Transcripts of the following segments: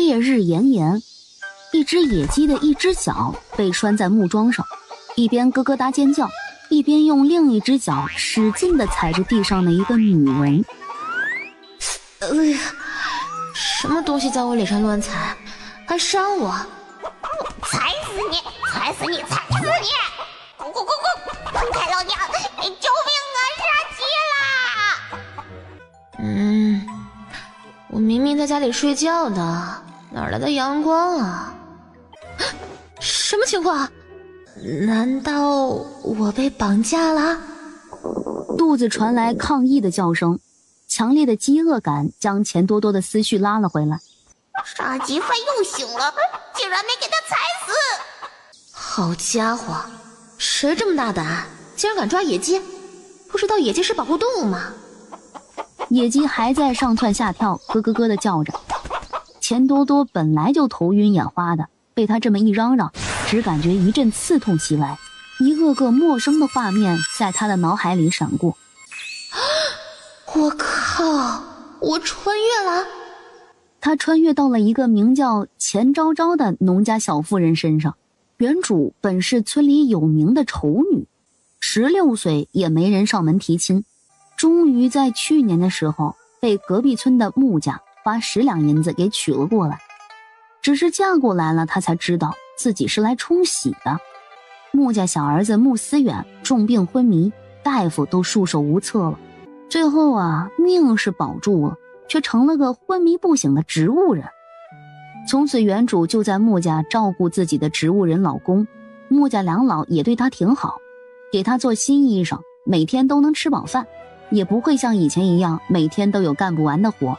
烈日炎炎，一只野鸡的一只脚被拴在木桩上，一边咯咯哒尖叫，一边用另一只脚使劲地踩着地上的一个女人。什么东西在我脸上乱踩，还伤我！踩死你！踩死你！踩死你！滚滚滚滚！滚开老娘！救命啊！杀鸡啦！我明明在家里睡觉的，哪来的阳光啊？什么情况？难道我被绑架了？肚子传来抗议的叫声，强烈的饥饿感将钱多多的思绪拉了回来。杀鸡犯又醒了，竟然没给他踩死！好家伙，谁这么大胆，竟然敢抓野鸡？不知道野鸡是保护动物吗？野鸡还在上蹿下跳，咯咯咯的叫着。钱多多本来就头晕眼花的，被他这么一嚷嚷，只感觉一阵刺痛袭来，一个个陌生的画面在他的脑海里闪过。我靠，我穿越了！他穿越到了一个名叫钱昭昭的农家小妇人身上。原主本是村里有名的丑女，16岁也没人上门提亲，终于在去年的时候被隔壁村的穆家花10两银子给娶了过来。只是嫁过来了，她才知道自己是来冲喜的。穆家小儿子穆思远重病昏迷，大夫都束手无策了，最后命是保住了，却成了个昏迷不醒的植物人。从此原主就在穆家照顾自己的植物人老公，穆家两老也对她挺好，给她做新衣裳，每天都能吃饱饭，也不会像以前一样每天都有干不完的活。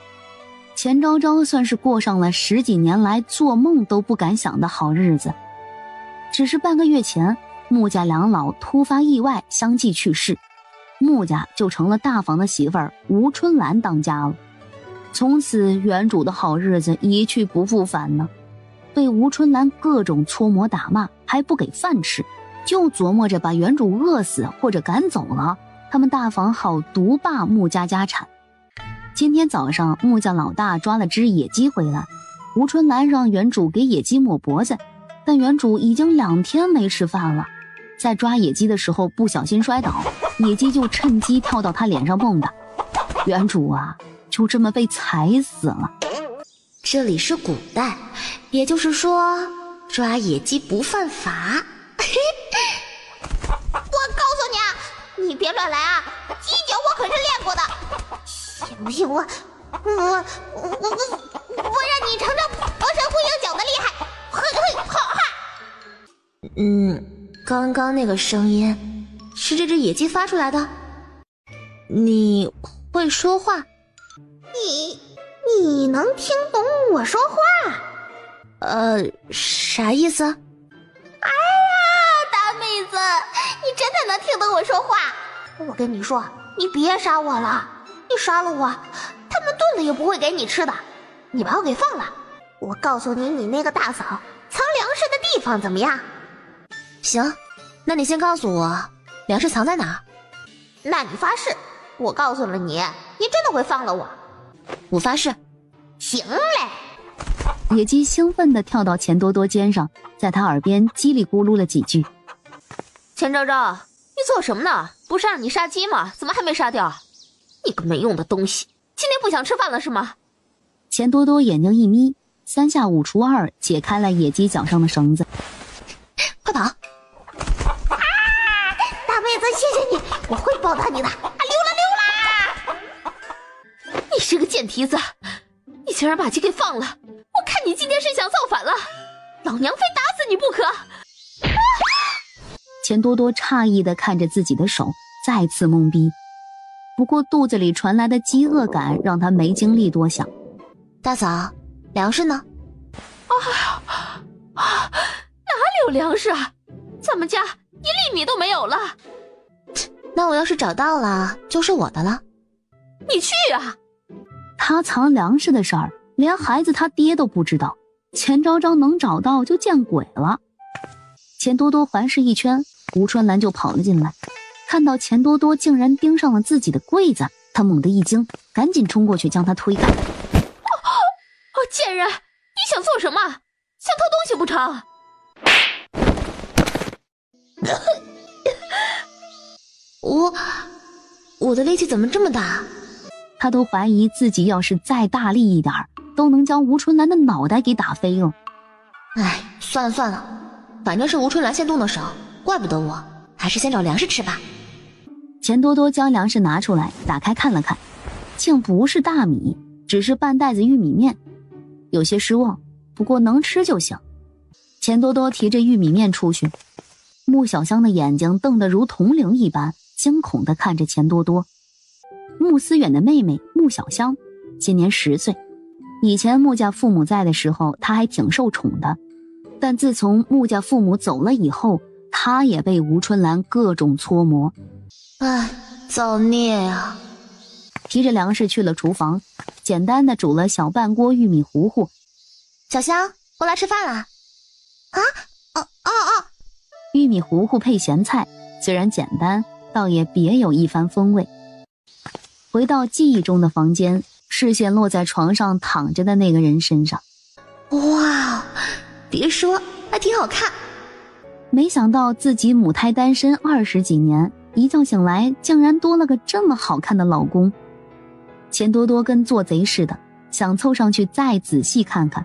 钱昭昭算是过上了10几年来做梦都不敢想的好日子。只是半个月前，穆家两老突发意外相继去世，穆家就成了大房的媳妇儿吴春兰当家了。从此原主的好日子一去不复返呢，被吴春兰各种搓磨打骂，还不给饭吃，就琢磨着把原主饿死或者赶走了，他们大房好独霸穆家家产。今天早上穆家老大抓了只野鸡回来，吴春兰让原主给野鸡抹脖子，但原主已经2天没吃饭了，在抓野鸡的时候不小心摔倒，野鸡就趁机跳到他脸上蹦跶，原主就这么被踩死了。这里是古代，也就是说抓野鸡不犯法。我告诉你，你别乱来啊！鸡脚我可是练过的，信不信我让你尝尝佛山呼应脚的厉害！嘿嘿，好哈！刚刚那个声音是这只野鸡发出来的？你会说话？你能听懂我说话？啥意思？哎呀，大妹子，你真的能听懂我说话？我跟你说，你别杀我了，你杀了我，他们炖了也不会给你吃的。你把我给放了，我告诉你，你那个大嫂藏粮食的地方怎么样？行，那你先告诉我，粮食藏在哪儿？那你发誓，我告诉了你，你真的会放了我。我发誓。行嘞！野鸡兴奋地跳到钱多多肩上，在他耳边叽里咕噜了几句。钱昭昭，你做什么呢？不是让你杀鸡吗？怎么还没杀掉？你个没用的东西，今天不想吃饭了是吗？钱多多眼睛一眯，3下5除2解开了野鸡脚上的绳子。快跑！大妹子，谢谢你，我会报答你的。溜啦！你是个贱蹄子，你竟然把鸡给放了！我看你今天是想造反了，老娘非打死你不可！钱多多诧异地看着自己的手，再次懵逼。不过肚子里传来的饥饿感让他没精力多想。大嫂，粮食呢？哪里有粮食啊？咱们家1粒米都没有了。那我要是找到了，就是我的了。你去啊！他藏粮食的事儿，连孩子他爹都不知道，钱昭昭能找到就见鬼了。钱多多环视一圈，吴春兰就跑了进来，看到钱多多竟然盯上了自己的柜子，他猛地一惊，赶紧冲过去将他推开。贱人，你想做什么？想偷东西不成？我的力气怎么这么大？他都怀疑自己要是再大力一点，都能将吴春兰的脑袋给打飞了。哎，算了，反正是吴春兰先动的手，怪不得我，还是先找粮食吃吧。钱多多将粮食拿出来，打开看了看，竟不是大米，只是半袋子玉米面，有些失望，不过能吃就行。钱多多提着玉米面出去，穆小香的眼睛瞪得如铜铃一般，惊恐地看着钱多多。穆思远的妹妹穆小香今年10岁，以前穆家父母在的时候，她还挺受宠的，但自从穆家父母走了以后，她也被吴春兰各种搓磨。唉，造孽呀！提着粮食去了厨房，简单的煮了小半锅玉米糊糊。小香，过来吃饭啦！玉米糊糊配咸菜，虽然简单，倒也别有一番风味。回到记忆中的房间，视线落在床上躺着的那个人身上。哇，别说，还挺好看。没想到自己母胎单身20几年，一觉醒来竟然多了个这么好看的老公。钱多多跟做贼似的，想凑上去再仔细看看，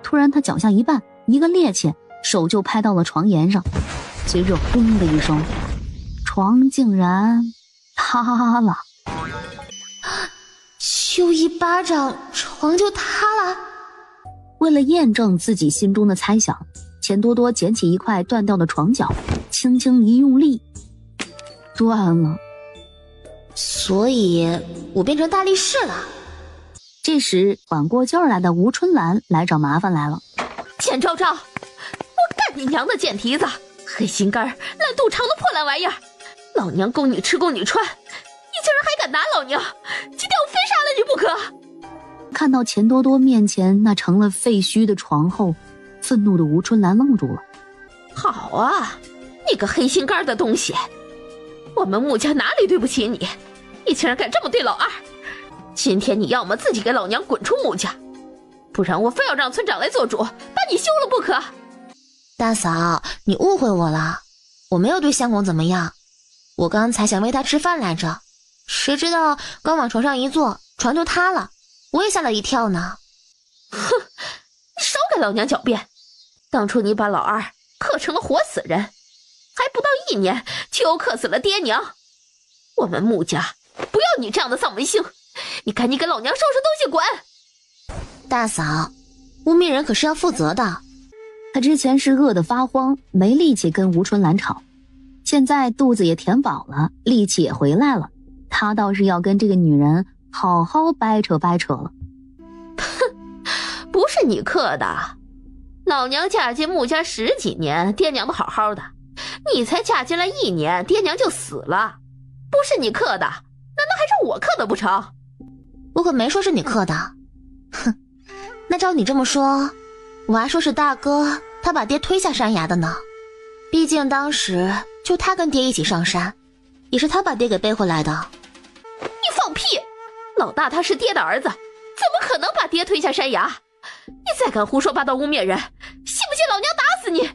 突然他脚下一绊，一个趔趄，手就拍到了床沿上，随着轰的一声，床竟然塌了。就一巴掌，床就塌了。为了验证自己心中的猜想，钱多多捡起一块断掉的床角，轻轻一用力，断了。所以我变成大力士了。这时缓过劲儿来的吴春兰来找麻烦来了。钱昭昭，我干你娘的贱蹄子，黑心肝烂肚肠的破烂玩意儿，老娘供你吃供你穿，你竟然还敢拿老娘，今天我非杀了你不可！看到钱多多面前那成了废墟的床后，愤怒的吴春兰愣住了。好啊，你个黑心肝的东西，我们穆家哪里对不起你？你竟然敢这么对老二！今天你要么自己给老娘滚出穆家，不然我非要让村长来做主，把你休了不可！大嫂，你误会我了，我没有对相公怎么样，我刚才想喂他吃饭来着，谁知道刚往床上一坐，床就塌了，我也吓了一跳呢。哼，你少给老娘狡辩！当初你把老二克成了活死人，还不到1年就又克死了爹娘，我们穆家不要你这样的丧门星，你赶紧给老娘收拾东西滚！大嫂，污蔑人可是要负责的。他之前是饿得发慌，没力气跟吴春兰吵，现在肚子也填饱了，力气也回来了，他倒是要跟这个女人好好掰扯掰扯了。哼，不是你克的，老娘嫁进穆家10几年，爹娘都好好的，你才嫁进来1年，爹娘就死了，不是你克的，难道还是我克的不成？我可没说是你克的。哼，那照你这么说，我还说是大哥他把爹推下山崖的呢。毕竟当时就他跟爹一起上山，也是他把爹给背回来的。你放屁！老大他是爹的儿子，怎么可能把爹推下山崖？你再敢胡说八道污蔑人，信不信老娘打死你？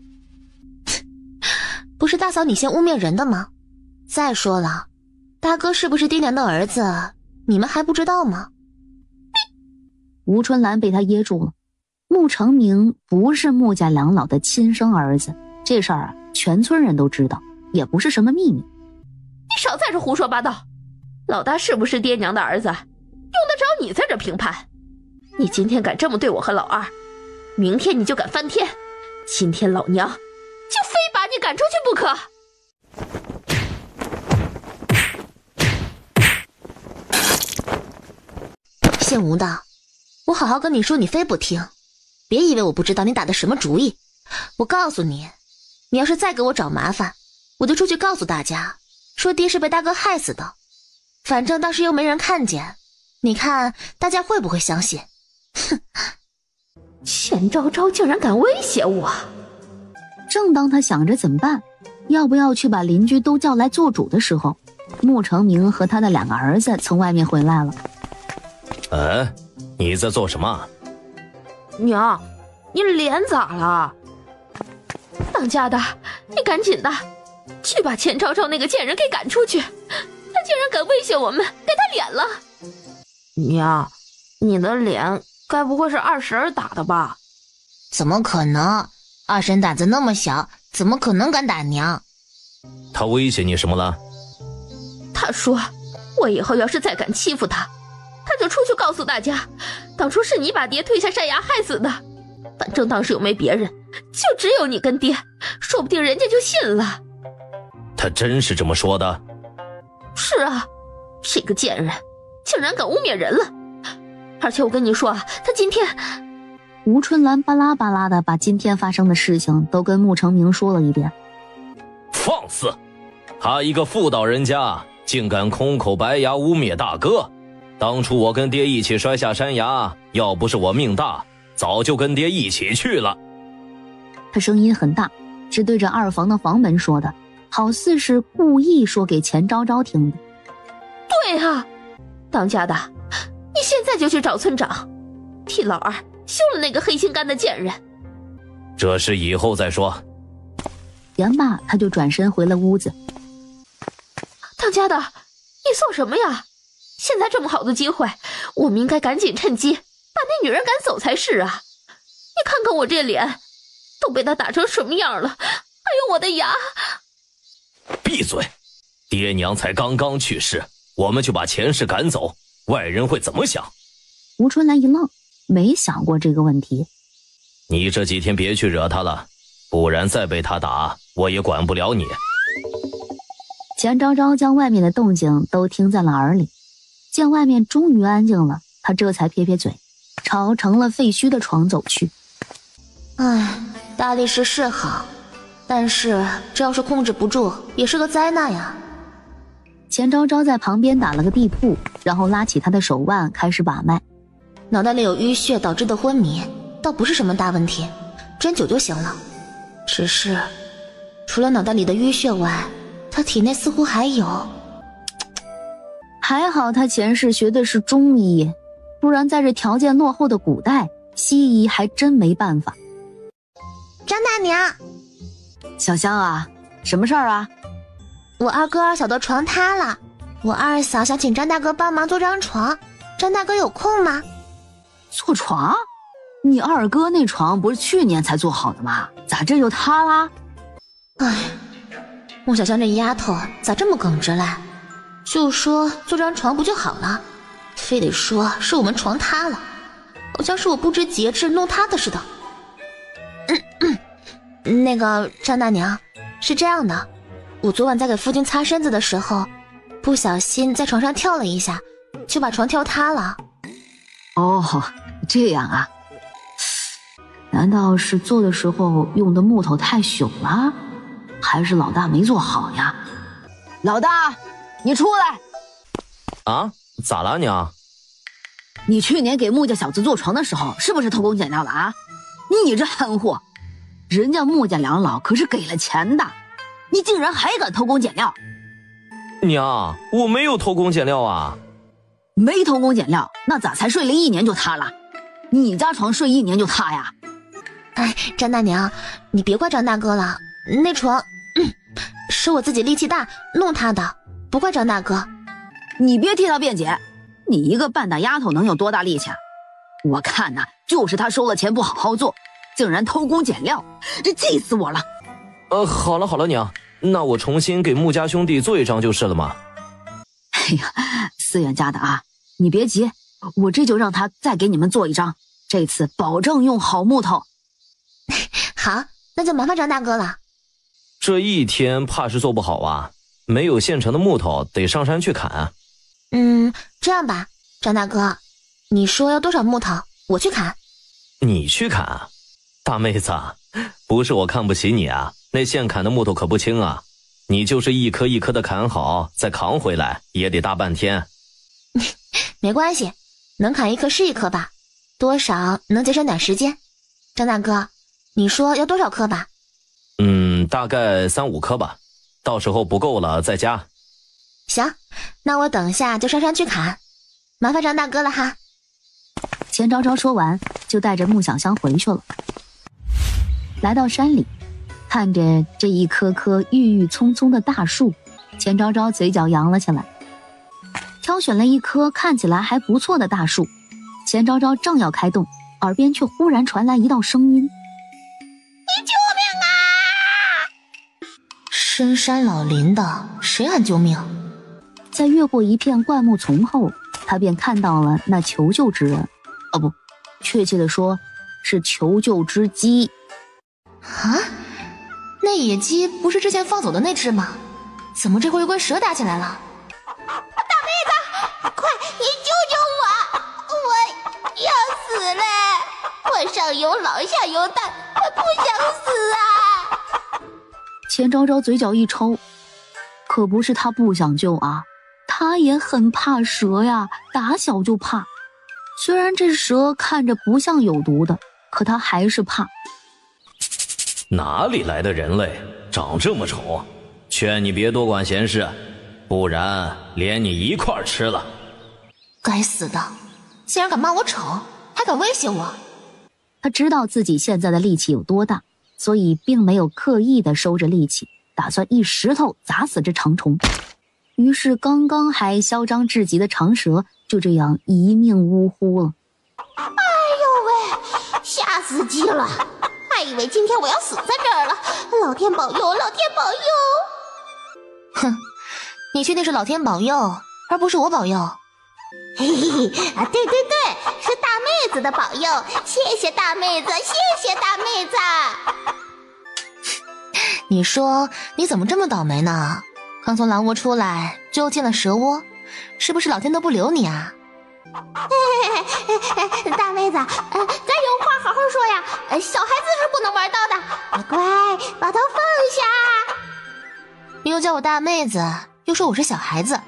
不是大嫂你先污蔑人的吗？再说了，大哥是不是爹娘的儿子，你们还不知道吗？吴春兰被他噎住了。穆成明不是穆家两老的亲生儿子，这事儿全村人都知道，也不是什么秘密。你少在这胡说八道，老大是不是爹娘的儿子，用得着你在这评判？你今天敢这么对我和老二，明天你就敢翻天，今天老娘就非把你赶出去不可！姓吴的，我好好跟你说，你非不听，别以为我不知道你打的什么主意。我告诉你，你要是再给我找麻烦，我就出去告诉大家，说爹是被大哥害死的。反正当时又没人看见，你看大家会不会相信？哼！钱昭昭竟然敢威胁我！正当他想着怎么办，要不要去把邻居都叫来做主的时候，穆成明和他的2个儿子从外面回来了。你在做什么？娘，你脸咋了？当家的，你赶紧的，去把钱昭昭那个贱人给赶出去！他竟然敢威胁我们，给他脸了！娘，你的脸该不会是二婶打的吧？怎么可能？二婶胆子那么小，怎么可能敢打娘？他威胁你什么了？他说我以后要是再敢欺负他，他就出去告诉大家，当初是你把爹推下山崖害死的。反正当时又没别人，就只有你跟爹，说不定人家就信了。他真是这么说的？是啊，这个贱人竟然敢污蔑人了。而且我跟你说啊，他今天……吴春兰巴拉巴拉的把今天发生的事情都跟穆成明说了一遍。放肆！他一个妇道人家，竟敢空口白牙污蔑大哥。当初我跟爹一起摔下山崖，要不是我命大，早就跟爹一起去了。他声音很大，是对着二房的房门说的，好似是故意说给钱昭昭听的。对啊，当家的，你现在就去找村长，替老二休了那个黑心肝的贱人。这事以后再说。言罢，他就转身回了屋子。当家的，你送什么呀？现在这么好的机会，我们应该赶紧趁机把那女人赶走才是啊！你看看我这脸，都被她打成什么样了，还有我的牙。闭嘴！爹娘才刚刚去世，我们就把前世赶走，外人会怎么想？吴春兰一愣，没想过这个问题。你这几天别去惹他了，不然再被他打，我也管不了你。钱昭昭将外面的动静都听在了耳里，见外面终于安静了，他这才撇撇嘴，朝成了废墟的床走去。唉，大力士是好，但是这要是控制不住，也是个灾难呀。钱昭昭在旁边打了个地铺，然后拉起他的手腕开始把脉。脑袋里有淤血导致的昏迷，倒不是什么大问题，针灸就行了。只是除了脑袋里的淤血外，他体内似乎还有。还好他前世学的是中医，不然在这条件落后的古代，西医还真没办法。张大娘，小香啊，什么事儿啊？我二哥二嫂的床塌了，我二嫂想请张大哥帮忙做张床，张大哥有空吗？做床？你二哥那床不是去年才做好的吗？咋这就塌啦？唉，穆小香这丫头咋这么耿直嘞？就说做张床不就好了，非得说是我们床塌了，好像是我不知节制弄塌的似的。那个张大娘，是这样的，我昨晚在给夫君擦身子的时候，不小心在床上跳了一下，就把床跳塌了。哦，这样啊？难道是做的时候用的木头太朽了，还是老大没做好呀？老大，你出来！啊？咋了娘？你去年给穆家小子做床的时候，是不是偷工减料了啊？你这憨货，人家穆家两老可是给了钱的，你竟然还敢偷工减料！娘，我没有偷工减料啊。没偷工减料，那咋才睡了1年就塌了？你家床睡1年就塌呀？哎，张大娘，你别怪张大哥了，那床，是我自己力气大弄塌的，不怪张大哥。你别替他辩解，你一个半大丫头能有多大力气？我看呐，就是他收了钱不好好做，竟然偷工减料，这气死我了。好了好了娘，那我重新给穆家兄弟做一张就是了嘛。哎呀，思远家的啊，你别急，我这就让他再给你们做一张，这次保证用好木头。好，那就麻烦张大哥了。这一天怕是做不好啊，没有现成的木头，得上山去砍啊。这样吧，张大哥，你说要多少木头，我去砍。你去砍？大妹子，不是我看不起你啊，那现砍的木头可不轻啊，你就是一颗一颗的砍好，再扛回来也得大半天。没关系，能砍一颗是一颗吧，多少能节省点时间。张大哥，你说要多少颗吧？大概3、5颗吧，到时候不够了再加。行，那我等下就上山去砍，麻烦张大哥了哈。钱昭昭说完，就带着穆小香回去了。来到山里，看着这一棵棵郁郁葱葱的大树，钱昭昭嘴角扬了起来。挑选了一棵看起来还不错的大树，钱昭昭正要开动，耳边却忽然传来一道声音：“你救命啊！”深山老林的，谁喊救命？在越过一片灌木丛后，他便看到了那求救之人，不，确切的说是求救之鸡。啊，那野鸡不是之前放走的那只吗？怎么这会又跟蛇打起来了？大妹子，快，你救救我！我要死了！我上有老下有大，我不想死啊！钱昭昭嘴角一抽，可不是他不想救啊，他也很怕蛇呀，打小就怕。虽然这蛇看着不像有毒的，可他还是怕。哪里来的人类，长这么丑？劝你别多管闲事，不然连你一块儿吃了。该死的，竟然敢骂我丑，还敢威胁我。他知道自己现在的力气有多大，所以并没有刻意的收着力气，打算一石头砸死这长虫。于是刚刚还嚣张至极的长蛇就这样一命呜呼了。哎呦喂，吓死鸡了！还以为今天我要死在这儿了，老天保佑，老天保佑！哼，你确定是老天保佑，而不是我保佑？嘿嘿嘿，啊，对对对，是大妹子的保佑，谢谢大妹子，谢谢大妹子。你说你怎么这么倒霉呢？刚从狼窝出来就进了蛇窝，是不是老天都不留你啊？大妹子，咱有话好好说呀，小孩子是不能玩刀的，乖，把刀放下。你又叫我大妹子，又说我是小孩子，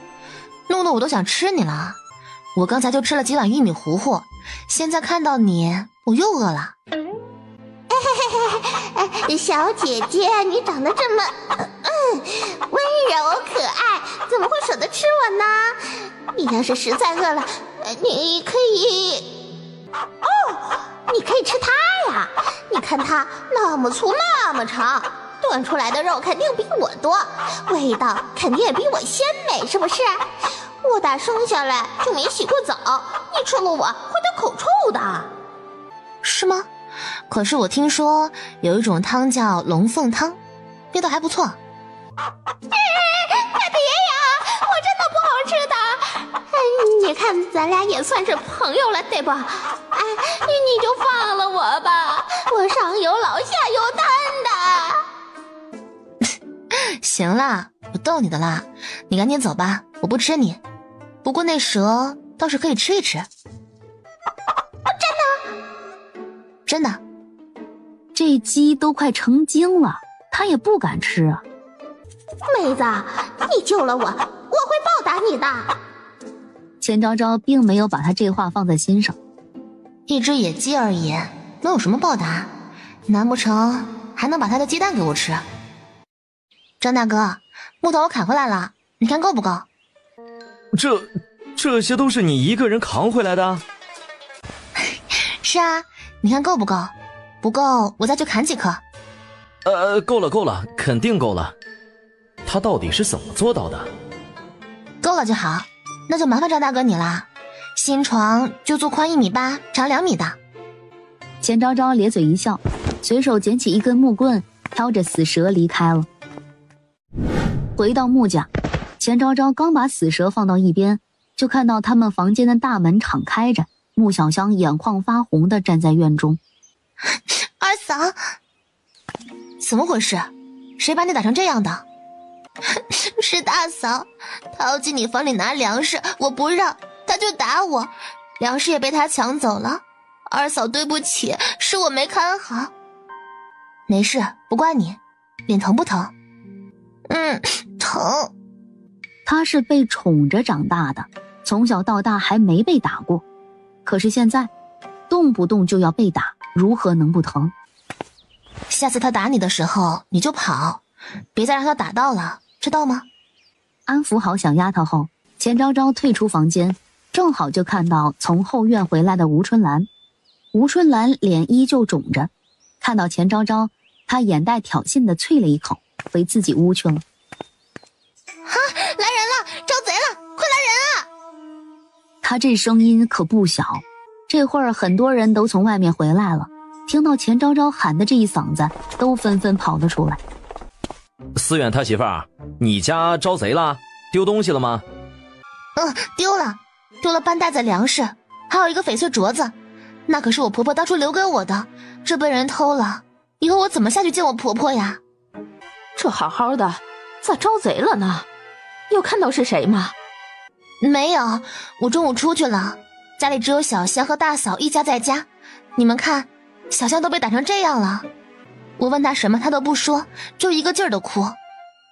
弄得我都想吃你了。我刚才就吃了几碗玉米糊糊，现在看到你，我又饿了。小姐姐，你长得这么温柔可爱，怎么会舍得吃我呢？你要是实在饿了，你可以你可以吃它呀！你看它那么粗那么长，炖出来的肉肯定比我多，味道肯定也比我鲜美，是不是？我打生下来就没洗过澡，你吃了我会得口臭的。是吗？可是我听说有一种汤叫龙凤汤，味道还不错。别呀，我真的不好吃的。你看咱俩也算是朋友了，对不？你就放了我吧，我上有老下有蛋的。行啦，我逗你的啦，你赶紧走吧，我不吃你。不过那蛇倒是可以吃一吃。真的，这鸡都快成精了，他也不敢吃啊。妹子，你救了我，我会报答你的。钱昭昭并没有把他这话放在心上。一只野鸡而已，能有什么报答？难不成还能把他的鸡蛋给我吃？张大哥，木头我砍回来了，你看够不够？这些都是你一个人扛回来的？是啊，你看够不够？不够我再去砍几颗。够了，肯定够了。他到底是怎么做到的？够了就好，那就麻烦张大哥你啦。新床就做宽1.8米、长2米的。钱昭昭咧嘴一笑，随手捡起一根木棍，挑着死蛇离开了。回到木家，钱昭昭刚把死蛇放到一边，就看到他们房间的大门敞开着，穆小香眼眶发红的站在院中。二嫂，怎么回事？谁把你打成这样的？是大嫂，她要进你房里拿粮食，我不让，她就打我，粮食也被她抢走了。二嫂对不起，是我没看好。没事，不怪你。脸疼不疼？疼。他是被宠着长大的，从小到大还没被打过，可是现在动不动就要被打，如何能不疼？下次他打你的时候你就跑，别再让他打到了，知道吗？安抚好小丫头后，钱昭昭退出房间，正好就看到从后院回来的吴春兰。吴春兰脸依旧肿着，看到钱昭昭，他眼带挑衅地啐了一口，回自己屋去了。哈，来人了，招贼了，快来人啊！他这声音可不小，这会儿很多人都从外面回来了，听到钱昭昭喊的这一嗓子，都纷纷跑了出来。思远他媳妇儿，你家招贼了？丢东西了吗？丢了半袋子粮食，还有一个翡翠镯子，那可是我婆婆当初留给我的，这被人偷了，以后我怎么下去见我婆婆呀？这好好的，咋招贼了呢？有看到是谁吗？没有，我中午出去了，家里只有小香和大嫂一家在家。你们看，小香都被打成这样了，我问她什么她都不说，就一个劲儿的哭，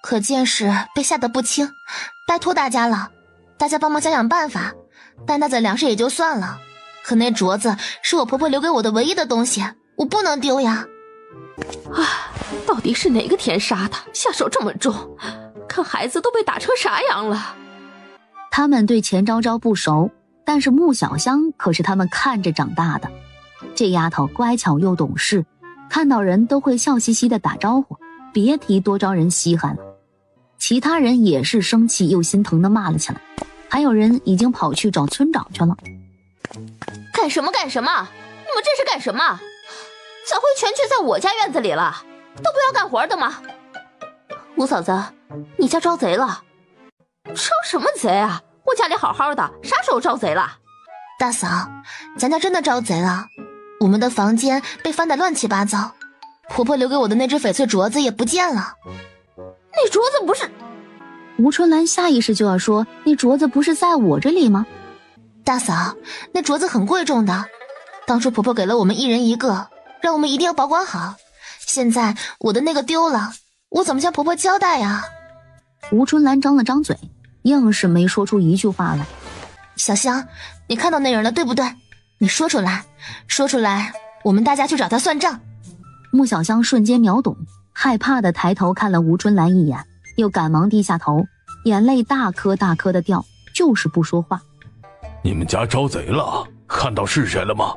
可见是被吓得不轻。拜托大家了，大家帮忙想想办法，半袋子粮食也就算了，可那镯子是我婆婆留给我的唯一的东西，我不能丢呀。到底是哪个天杀的，下手这么重？看孩子都被打成啥样了。他们对钱昭昭不熟，但是穆小香可是他们看着长大的。这丫头乖巧又懂事，看到人都会笑嘻嘻的打招呼，别提多招人稀罕了。其他人也是生气又心疼的骂了起来，还有人已经跑去找村长去了。干什么？你们这是干什么？咋会全聚在我家院子里了？都不要干活的吗？吴嫂子，你家招贼了？招什么贼啊？我家里好好的，啥时候招贼了？大嫂，咱家真的招贼了，我们的房间被翻得乱七八糟，婆婆留给我的那只翡翠镯子也不见了。那镯子不是……吴春兰下意识就要说，那镯子不是在我这里吗？大嫂，那镯子很贵重的，当初婆婆给了我们一人一个，让我们一定要保管好。现在我的那个丢了，我怎么向婆婆交代呀？吴春兰张了张嘴，硬是没说出一句话来。小香，你看到那人了对不对？你说出来，说出来，我们大家去找他算账。穆小香瞬间秒懂，害怕的抬头看了吴春兰一眼，又赶忙低下头，眼泪大颗大颗的掉，就是不说话。你们家招贼了，看到是谁了吗？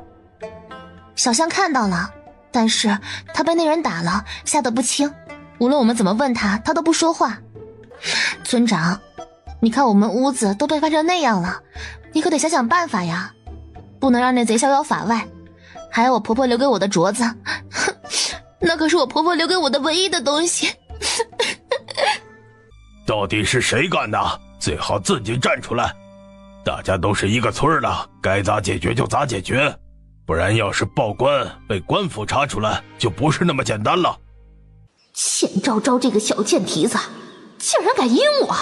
小香看到了，但是她被那人打了，吓得不轻，无论我们怎么问她，她都不说话。村长，你看我们屋子都被翻成那样了，你可得想想办法呀，不能让那贼逍遥法外。还有我婆婆留给我的镯子，那可是我婆婆留给我的唯一的东西。到底是谁干的？最好自己站出来。大家都是一个村的，该咋解决就咋解决，不然要是报官被官府查出来，就不是那么简单了。钱昭昭这个小贱蹄子，竟然敢阴我！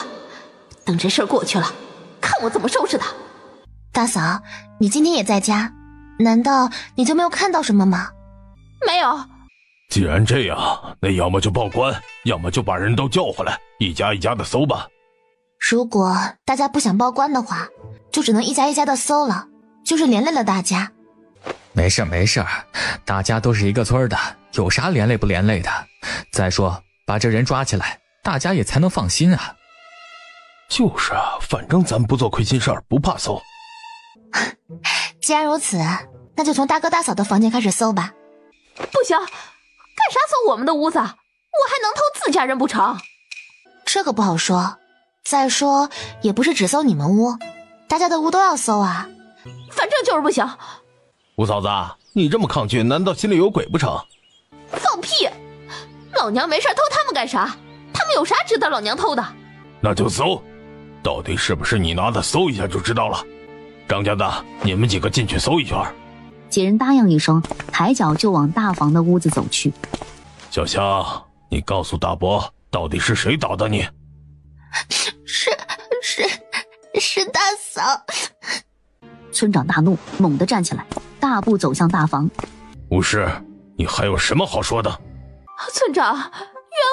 等这事儿过去了，看我怎么收拾他。大嫂，你今天也在家，难道你就没有看到什么吗？没有。既然这样，那要么就报官，要么就把人都叫回来，一家一家的搜吧。如果大家不想报官的话，就只能一家一家的搜了，就是连累了大家。没事，大家都是一个村的，有啥连累不连累的？再说把这人抓起来，大家也才能放心啊。就是啊，反正咱不做亏心事儿，不怕搜。既然如此，那就从大哥大嫂的房间开始搜吧。不行，干啥搜我们的屋子？我还能偷自家人不成？这个不好说。再说也不是只搜你们屋，大家的屋都要搜啊。反正就是不行。吴嫂子，你这么抗拒，难道心里有鬼不成？放屁！老娘没事偷他们干啥？他们有啥值得老娘偷的？那就搜，到底是不是你拿的，搜一下就知道了。张家的，你们几个进去搜一圈。几人答应一声，抬脚就往大房的屋子走去。小香，你告诉大伯，到底是谁打的你？是大嫂。村长大怒，猛地站起来，大步走向大房。吴氏，你还有什么好说的？村长，冤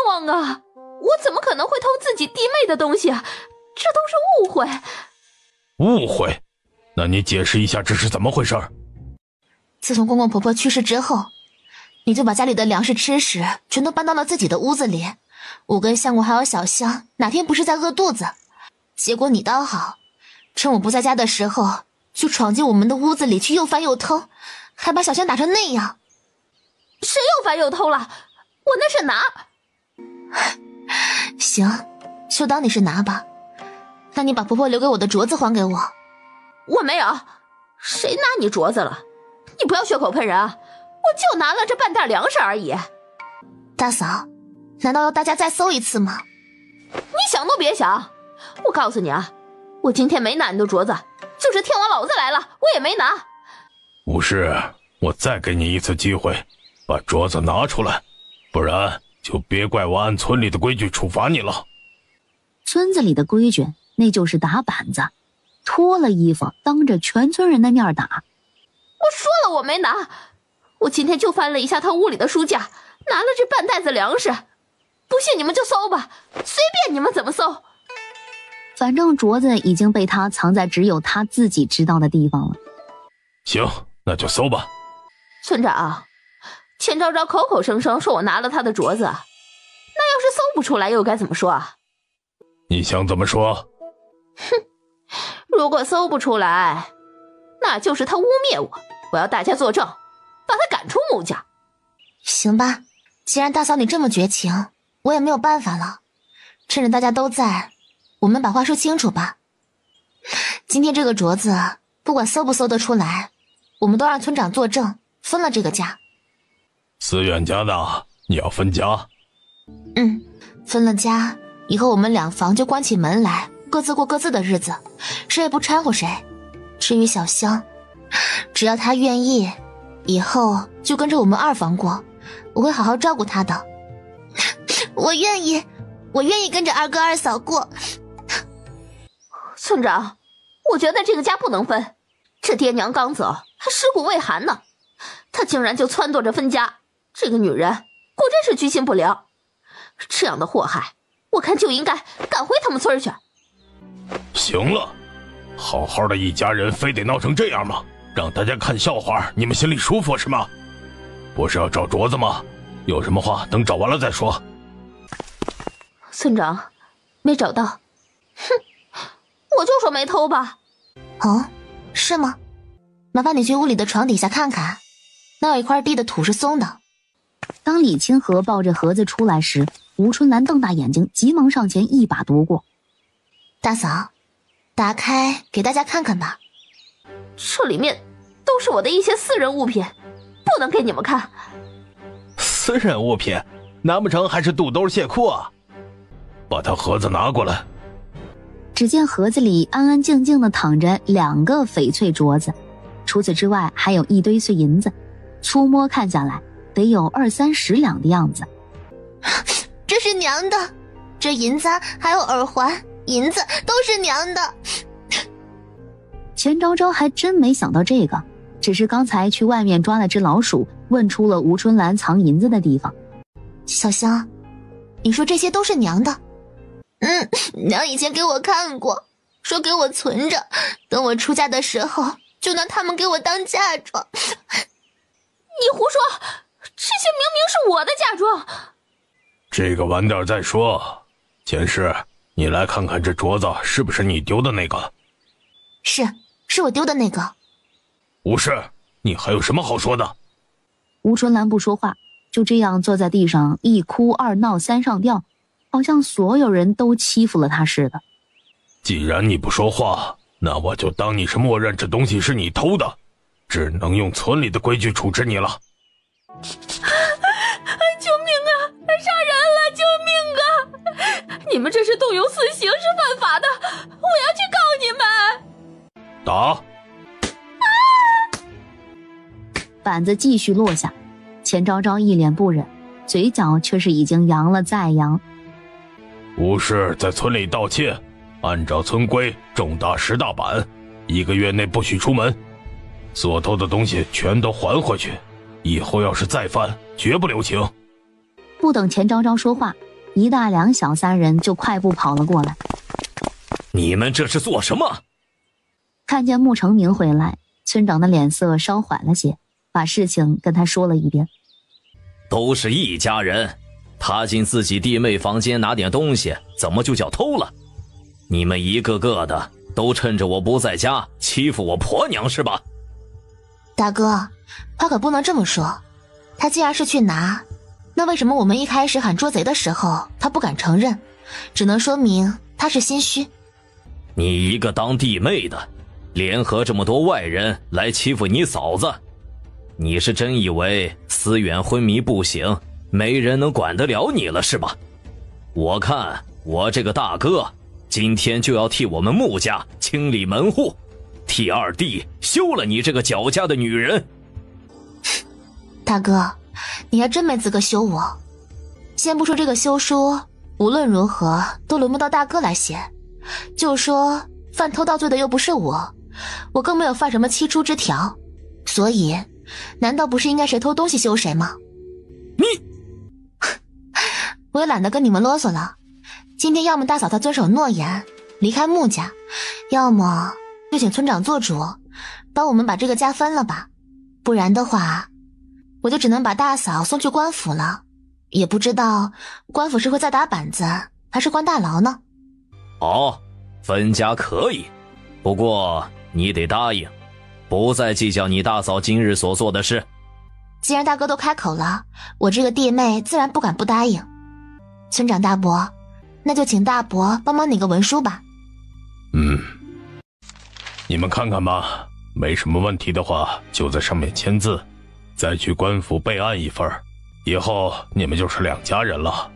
枉啊！我怎么可能会偷自己弟妹的东西啊？这都是误会。误会？那你解释一下这是怎么回事？自从公公婆婆去世之后，你就把家里的粮食吃食全都搬到了自己的屋子里。我跟相公还有小香哪天不是在饿肚子？结果你倒好，趁我不在家的时候就闯进我们的屋子里去又翻又偷，还把小香打成那样。谁又翻又偷了？我那是拿。行，就当你是拿吧。那你把婆婆留给我的镯子还给我。我没有，谁拿你镯子了？你不要血口喷人啊！我就拿了这半袋粮食而已。大嫂，难道要大家再搜一次吗？你想都别想！我告诉你啊，我今天没拿你的镯子，就是天王老子来了，我也没拿。武士，我再给你一次机会，把镯子拿出来，不然就别怪我按村里的规矩处罚你了。村子里的规矩，那就是打板子，脱了衣服当着全村人的面打。我说了我没拿，我今天就翻了一下他屋里的书架，拿了这半袋子粮食。不信你们就搜吧，随便你们怎么搜。反正镯子已经被他藏在只有他自己知道的地方了。行，那就搜吧。村长，钱昭昭口口声声说我拿了他的镯子，那要是搜不出来又该怎么说啊？你想怎么说？哼，如果搜不出来，那就是他污蔑我，我要大家作证，把他赶出穆家。行吧，既然大嫂你这么绝情，我也没有办法了。趁着大家都在，我们把话说清楚吧。今天这个镯子，不管搜不搜得出来，我们都让村长作证，分了这个家。思远家的，你要分家？分了家以后，我们两房就关起门来，各自过各自的日子，谁也不掺和谁。至于小香，只要她愿意，以后就跟着我们二房过，我会好好照顾她的。我愿意跟着二哥二嫂过。村长，我觉得这个家不能分，这爹娘刚走，还尸骨未寒呢，他竟然就撺掇着分家，这个女人果真是居心不良。这样的祸害，我看就应该赶回他们村去。行了，好好的一家人非得闹成这样吗？让大家看笑话，你们心里舒服是吗？不是要找镯子吗？有什么话等找完了再说。村长，没找到。哼，我就说没偷吧。哦，是吗？麻烦你去屋里的床底下看看，那有一块地的土是松的。当李清河抱着盒子出来时，吴春兰瞪大眼睛，急忙上前一把夺过。大嫂，打开给大家看看吧。这里面都是我的一些私人物品，不能给你们看。私人物品？难不成还是肚兜蟹裤啊？把他盒子拿过来。只见盒子里安安静静地躺着2个翡翠镯子，除此之外还有一堆碎银子，粗摸看下来得有20-30两的样子。这是娘的，这银簪还有耳环、银子都是娘的。钱昭昭还真没想到这个，只是刚才去外面抓了只老鼠，问出了吴春兰藏银子的地方。小香，你说这些都是娘的？娘以前给我看过，说给我存着，等我出嫁的时候就拿它们给我当嫁妆。你胡说，这些明明是我的嫁妆。这个晚点再说。前世，你来看看这镯子是不是你丢的那个？是我丢的那个。无事，你还有什么好说的？吴春兰不说话，就这样坐在地上，一哭二闹三上吊，好像所有人都欺负了他似的。既然你不说话，那我就当你是默认这东西是你偷的，只能用村里的规矩处置你了。救命啊！杀人了！救命啊！你们这是动用私刑，是犯法的，我要去告你们！打！板子继续落下，钱昭昭一脸不忍，嘴角却是已经扬了再扬。无事在村里盗窃，按照村规重打10大板，1个月内不许出门，所偷的东西全都还回去，以后要是再犯，绝不留情。不等钱昭昭说话，一大两小3人就快步跑了过来。你们这是做什么？看见穆成明回来，村长的脸色稍缓了些，把事情跟他说了一遍。都是一家人，他进自己弟妹房间拿点东西，怎么就叫偷了？你们一个个的都趁着我不在家欺负我婆娘是吧？大哥，他可不能这么说，他既然是去拿，那为什么我们一开始喊捉贼的时候，他不敢承认？只能说明他是心虚。你一个当弟妹的，联合这么多外人来欺负你嫂子，你是真以为思远昏迷不醒，没人能管得了你了是吧？我看我这个大哥今天就要替我们穆家清理门户，替二弟休了你这个脚家的女人。大哥，你还真没资格休我。先不说这个休书无论如何都轮不到大哥来写，就说犯偷盗罪的又不是我更没有犯什么七出之条，所以难道不是应该谁偷东西休谁吗？你我也懒得跟你们啰嗦了，今天要么大嫂她遵守诺言离开穆家，要么就请村长做主帮我们把这个家分了吧，不然的话我就只能把大嫂送去官府了，也不知道官府是会再打板子还是关大牢呢。好，分家可以，不过你得答应不再计较你大嫂今日所做的事。既然大哥都开口了，我这个弟妹自然不敢不答应。村长大伯，那就请大伯帮忙拟个文书吧。你们看看吧，没什么问题的话就在上面签字，再去官府备案一份，以后你们就是两家人了。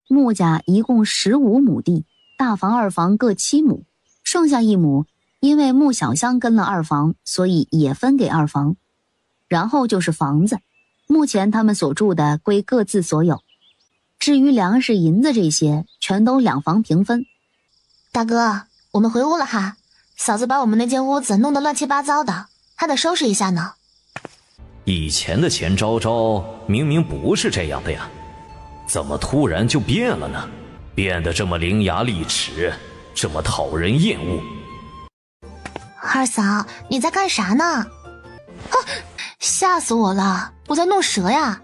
穆家一共15亩地，大房二房各7亩，剩下1亩因为穆小香跟了二房，所以也分给二房。然后就是房子，目前他们所住的归各自所有，至于粮食银子这些全都两房平分。大哥，我们回屋了哈，嫂子把我们那间屋子弄得乱七八糟的，还得收拾一下呢。以前的钱昭昭明明不是这样的呀，怎么突然就变了呢？变得这么伶牙俐齿，这么讨人厌恶。二嫂，你在干啥呢？啊，吓死我了，我在弄蛇呀。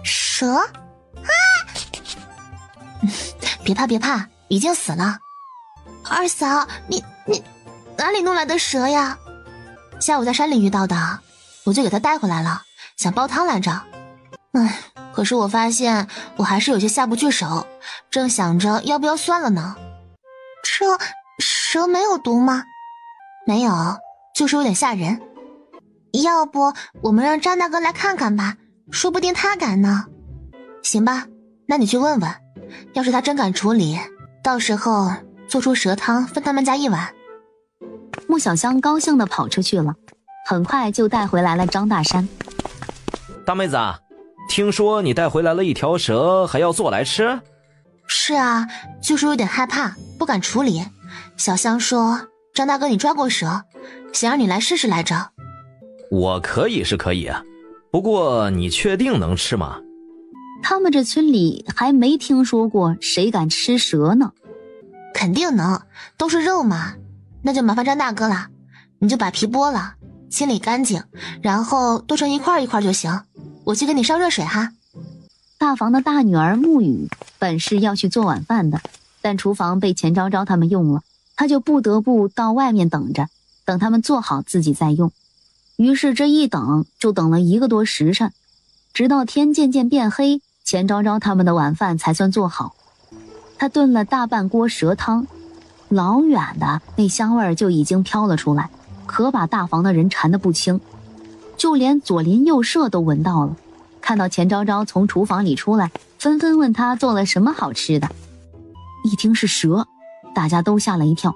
蛇？啊！别怕别怕，已经死了。二嫂，你哪里弄来的蛇呀？下午在山里遇到的，我就给它带回来了，想煲汤来着。可是我发现我还是有些下不去手，正想着要不要算了呢。这蛇没有毒吗？没有，就是有点吓人。要不我们让张大哥来看看吧，说不定他敢呢。行吧，那你去问问，要是他真敢处理，到时候做出蛇汤分他们家1碗。穆小香高兴地跑出去了，很快就带回来了张大山。大妹子，听说你带回来了一条蛇，还要做来吃？是啊，就是有点害怕，不敢处理。小香说张大哥你抓过蛇，想让你来试试来着。我可以是可以啊，不过你确定能吃吗？他们这村里还没听说过谁敢吃蛇呢。肯定能，都是肉嘛。那就麻烦张大哥了，你就把皮剥了，清理干净，然后剁成一块一块就行。我去给你烧热水哈。大房的大女儿沐雨本是要去做晚饭的，但厨房被钱昭昭他们用了，她就不得不到外面等着，等他们做好自己再用。于是这一等就等了1个多时辰，直到天渐渐变黑，钱昭昭他们的晚饭才算做好。他炖了大半锅蛇汤，老远的那香味儿就已经飘了出来，可把大房的人馋得不轻，就连左邻右舍都闻到了。看到钱昭昭从厨房里出来，纷纷问他做了什么好吃的。一听是蛇，大家都吓了一跳。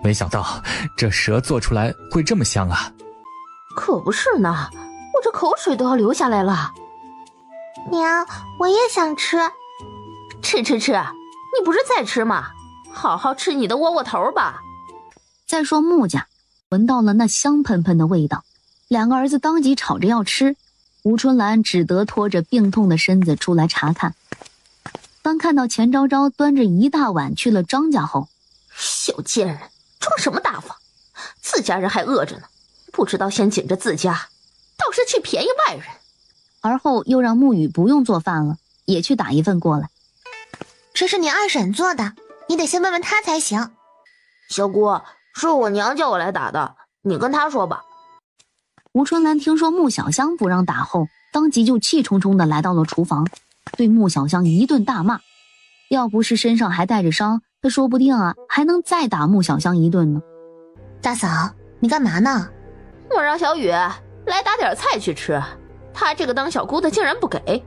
没想到这蛇做出来会这么香啊！可不是呢，我这口水都要流下来了。娘，我也想吃。吃，你不是在吃吗？好好吃你的窝窝头吧。再说穆家闻到了那香喷喷的味道，2个儿子当即吵着要吃，吴春兰只得拖着病痛的身子出来查看。当看到钱昭昭端着一大碗去了张家后，小贱人，装什么大方？自家人还饿着呢，不知道先紧着自家，倒是去便宜外人。而后又让沐雨不用做饭了，也去打一份过来。这是你二婶做的，你得先问问她才行。小姑，是我娘叫我来打的，你跟她说吧。吴春兰听说穆小香不让打后，当即就气冲冲地来到了厨房，对穆小香一顿大骂。要不是身上还带着伤，他说不定还能再打穆小香一顿呢。大嫂，你干嘛呢？我让小雨来打点菜去吃，她这个当小姑的竟然不给，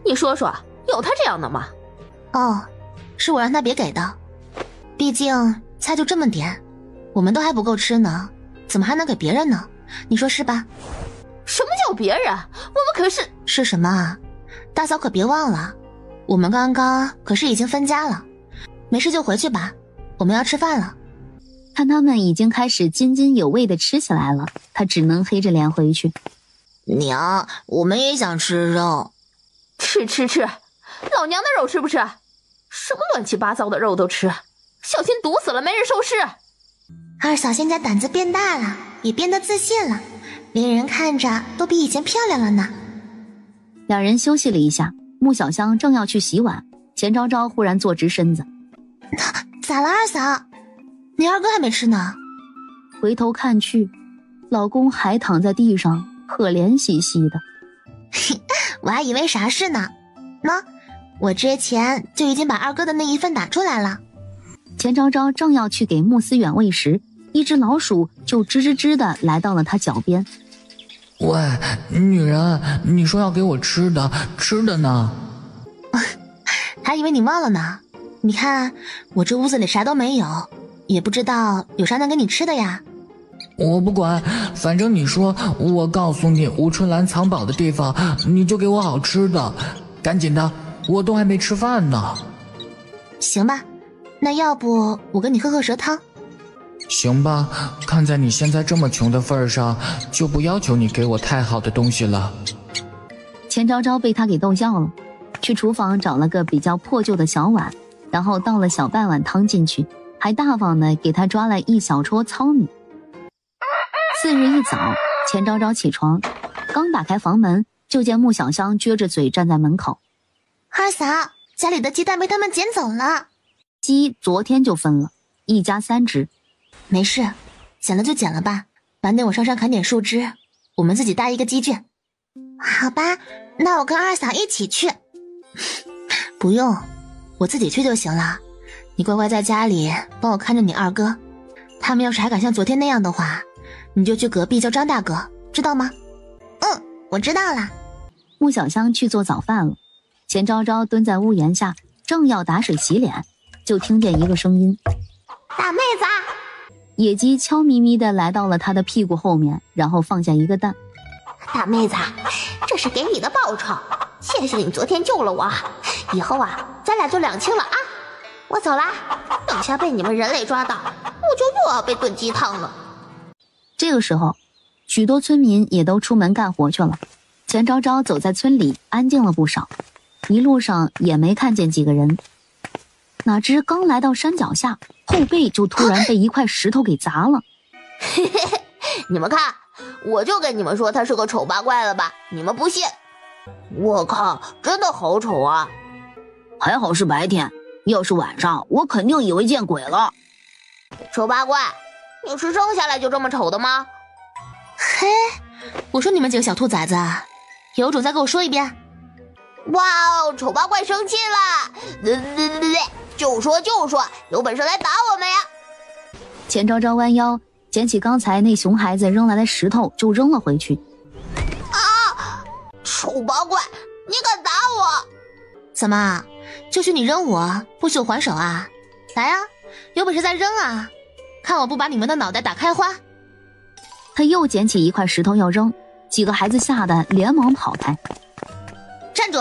你说说，有她这样的吗？哦，是我让她别给的，毕竟菜就这么点，我们都还不够吃呢，怎么还能给别人呢？你说是吧？什么叫别人？我们可是……是什么啊？大嫂可别忘了，我们刚刚可是已经分家了。没事就回去吧，我们要吃饭了。看他们已经开始津津有味地吃起来了，他只能黑着脸回去。娘，我们也想吃肉。吃，老娘的肉是不是？什么乱七八糟的肉都吃，小心毒死了没人收尸。二嫂现在胆子变大了，也变得自信了，连人看着都比以前漂亮了呢。两人休息了一下，穆小香正要去洗碗，钱昭昭忽然坐直身子。咋了，二嫂？你二哥还没吃呢。回头看去，老公还躺在地上，可怜兮兮的。我还以为啥事呢。喏，我之前就已经把二哥的那一份打出来了。钱昭昭正要去给穆思远喂食，一只老鼠就吱吱吱的来到了他脚边。喂，女人，你说要给我吃的呢？还以为你忘了呢。你看我这屋子里啥都没有，也不知道有啥能给你吃的呀。我不管，反正你说我告诉你吴春兰藏宝的地方，你就给我好吃的，赶紧的，我都还没吃饭呢。行吧，那要不我给你喝蛇汤？行吧，看在你现在这么穷的份上，就不要求你给我太好的东西了。钱昭昭被他给逗笑了，去厨房找了个比较破旧的小碗，然后倒了小半碗汤进去，还大方的给他抓了一小撮糙米。次日一早，钱昭昭起床，刚打开房门，就见穆小香撅着嘴站在门口。二嫂，家里的鸡蛋被他们捡走了。鸡昨天就分了，一家3只。没事，捡了就捡了吧，晚点我上山砍点树枝，我们自己搭一个鸡圈。好吧，那我跟二嫂一起去。不用，我自己去就行了。你乖乖在家里帮我看着你二哥，他们要是还敢像昨天那样的话，你就去隔壁叫张大哥，知道吗？我知道了。穆小香去做早饭了，钱昭昭蹲在屋檐下，正要打水洗脸，就听见一个声音：大妹子。野鸡悄咪咪地来到了他的屁股后面，然后放下一个蛋。大妹子，这是给你的报酬，谢谢你昨天救了我，以后咱俩就两清了啊。我走啦，等下被你们人类抓到，我就又要被炖鸡汤了。这个时候，许多村民也都出门干活去了。钱昭昭走在村里，安静了不少，一路上也没看见几个人。哪知刚来到山脚下，后背就突然被一块石头给砸了。嘿嘿嘿，你们看，我就跟你们说他是个丑八怪了吧，你们不信。我靠，真的好丑啊！还好是白天，要是晚上，我肯定以为见鬼了。丑八怪，你是生下来就这么丑的吗？嘿，我说你们几个小兔崽子，有种再给我说一遍。哇哦，丑八怪生气了！就说，有本事来打我们呀！钱昭昭弯腰捡起刚才那熊孩子扔来的石头，就扔了回去。啊！丑八怪，你敢打我？怎么，就许你扔我，不许我还手啊？来啊，有本事再扔啊！看我不把你们的脑袋打开花！他又捡起一块石头要扔，几个孩子吓得连忙跑开。站住！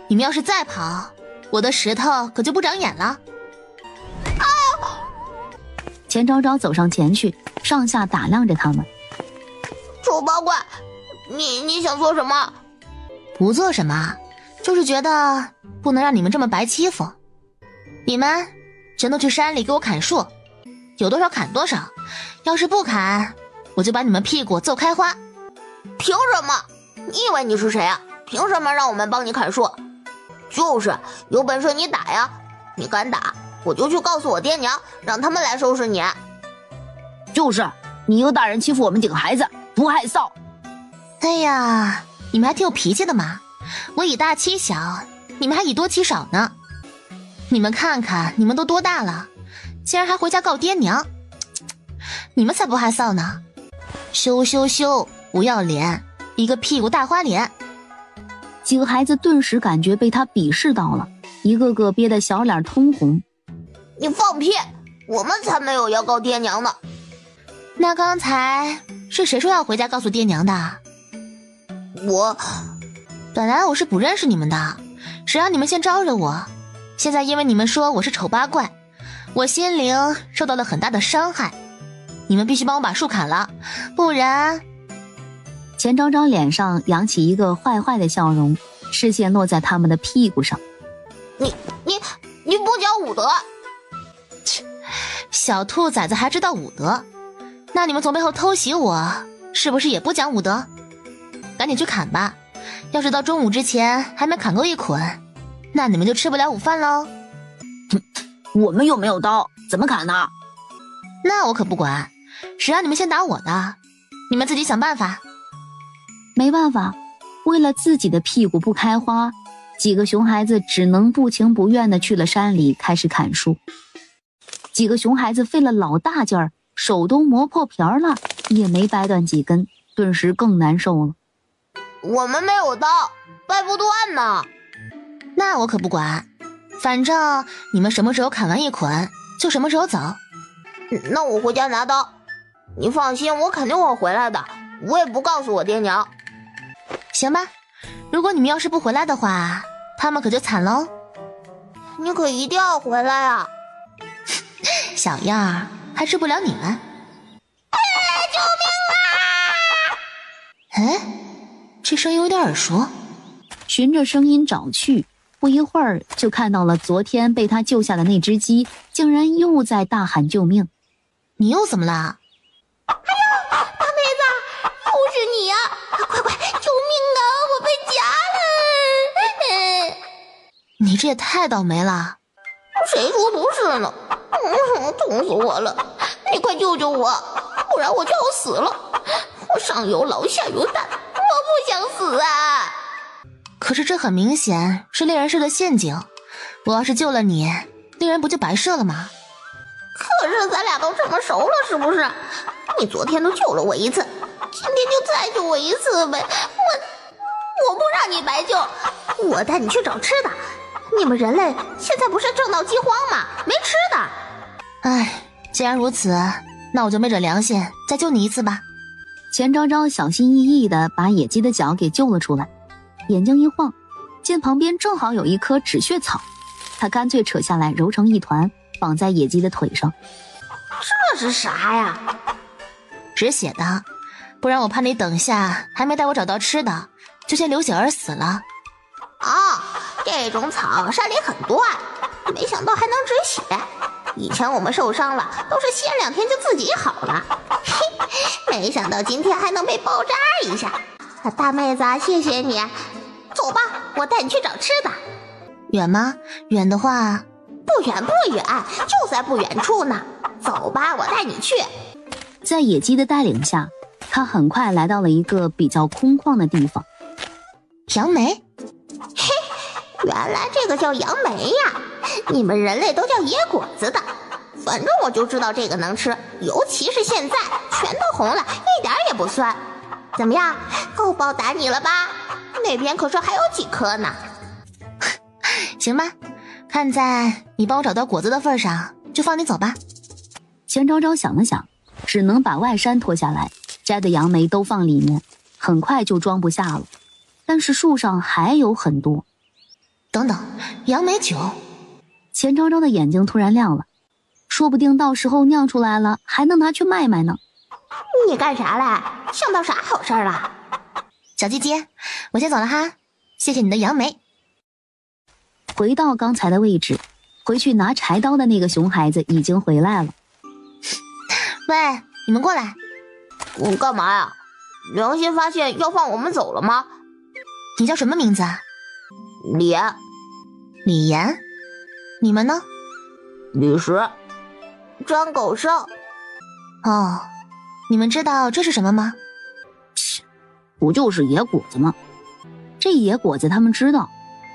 你们要是再跑，我的石头可就不长眼了。啊！钱昭昭走上前去，上下打量着他们。丑八怪，你想做什么？不做什么，就是觉得不能让你们这么白欺负。你们全都去山里给我砍树，有多少砍多少，要是不砍，我就把你们屁股揍开花。凭什么？你以为你是谁啊？凭什么让我们帮你砍树？就是有本事你打呀！你敢打，我就去告诉我爹娘，让他们来收拾你。就是你一个大人欺负我们几个孩子，不害臊！哎呀，你们还挺有脾气的嘛。我以大欺小，你们还以多欺少呢。你们看看，你们都多大了，竟然还回家告爹娘，你们才不害臊呢！羞羞羞，不要脸，一个屁股大花脸！几个孩子顿时感觉被他鄙视到了，一个个憋得小脸通红。你放屁！我们才没有要告爹娘呢。那刚才是谁说要回家告诉爹娘的？本来我是不认识你们的，谁让你们先招惹我？现在因为你们说我是丑八怪，我心灵受到了很大的伤害，你们必须帮我把树砍了，不然……钱昭昭脸上扬起一个坏坏的笑容，视线落在他们的屁股上。你不讲武德！小兔崽子还知道武德？那你们从背后偷袭我，是不是也不讲武德？赶紧去砍吧，要是到中午之前还没砍够一捆，那你们就吃不了午饭喽。我们又没有刀，怎么砍呢？那我可不管，谁让你们先打我的，你们自己想办法。没办法，为了自己的屁股不开花，几个熊孩子只能不情不愿地去了山里开始砍树。几个熊孩子费了老大劲儿，手都磨破皮了，也没掰断几根，顿时更难受了。我们没有刀，掰不断呢。那我可不管，反正你们什么时候砍完一捆，就什么时候走。那我回家拿刀。你放心，我肯定会回来的，我也不告诉我爹娘。行吧，如果你们要是不回来的话，他们可就惨喽。你可一定要回来啊！小样儿，还治不了你们。救命啊！哎，这声音有点耳熟。循着声音找去，不一会儿就看到了昨天被他救下的那只鸡，竟然又在大喊救命。你又怎么了？哎呦，大妹子，又是你呀！快，救命啊！我被夹了！你这也太倒霉了。谁说不是呢？痛死我了！你快救救我，不然我就要死了。我上有老下有大，我不想死啊！可是这很明显是猎人设的陷阱，我要是救了你，猎人不就白射了吗？可是咱俩都这么熟了，是不是？你昨天都救了我一次，今天就再救我一次呗。我不让你白救，我带你去找吃的。你们人类现在不是正闹饥荒吗？没吃的。唉，既然如此，那我就昧着良心再救你一次吧。钱昭昭小心翼翼地把野鸡的脚给救了出来，眼睛一晃，见旁边正好有一棵止血草，他干脆扯下来揉成一团，绑在野鸡的腿上。这是啥呀？止血的，不然我怕你等下还没带我找到吃的，就先流血而死了。这种草山里很多啊，没想到还能止血。以前我们受伤了，都是歇2天就自己好了。没想到今天还能被爆炸一下。大妹子，谢谢你。走吧，我带你去找吃的。远吗？远的话，不远，就在不远处呢。走吧，我带你去。在野鸡的带领下，他很快来到了一个比较空旷的地方。杨梅？嘿，原来这个叫杨梅呀！你们人类都叫野果子的。反正我就知道这个能吃，尤其是现在全都红了，一点也不酸。怎么样，够报答你了吧？那边可是还有几颗呢。行吧，看在你帮我找到果子的份上，就放你走吧。钱昭昭想了想，只能把外衫脱下来，摘的杨梅都放里面，很快就装不下了。但是树上还有很多。等等，杨梅酒。钱昭昭的眼睛突然亮了，说不定到时候酿出来了，还能拿去卖卖呢。你干啥嘞？想到啥好事了？小鸡鸡，我先走了哈，谢谢你的杨梅。回到刚才的位置，回去拿柴刀的那个熊孩子已经回来了。喂，你们过来。我干嘛呀？良心发现要放我们走了吗？你叫什么名字啊？李岩。李岩。你们呢？李石。张狗剩。哦，你们知道这是什么吗？不就是野果子吗？这野果子他们知道，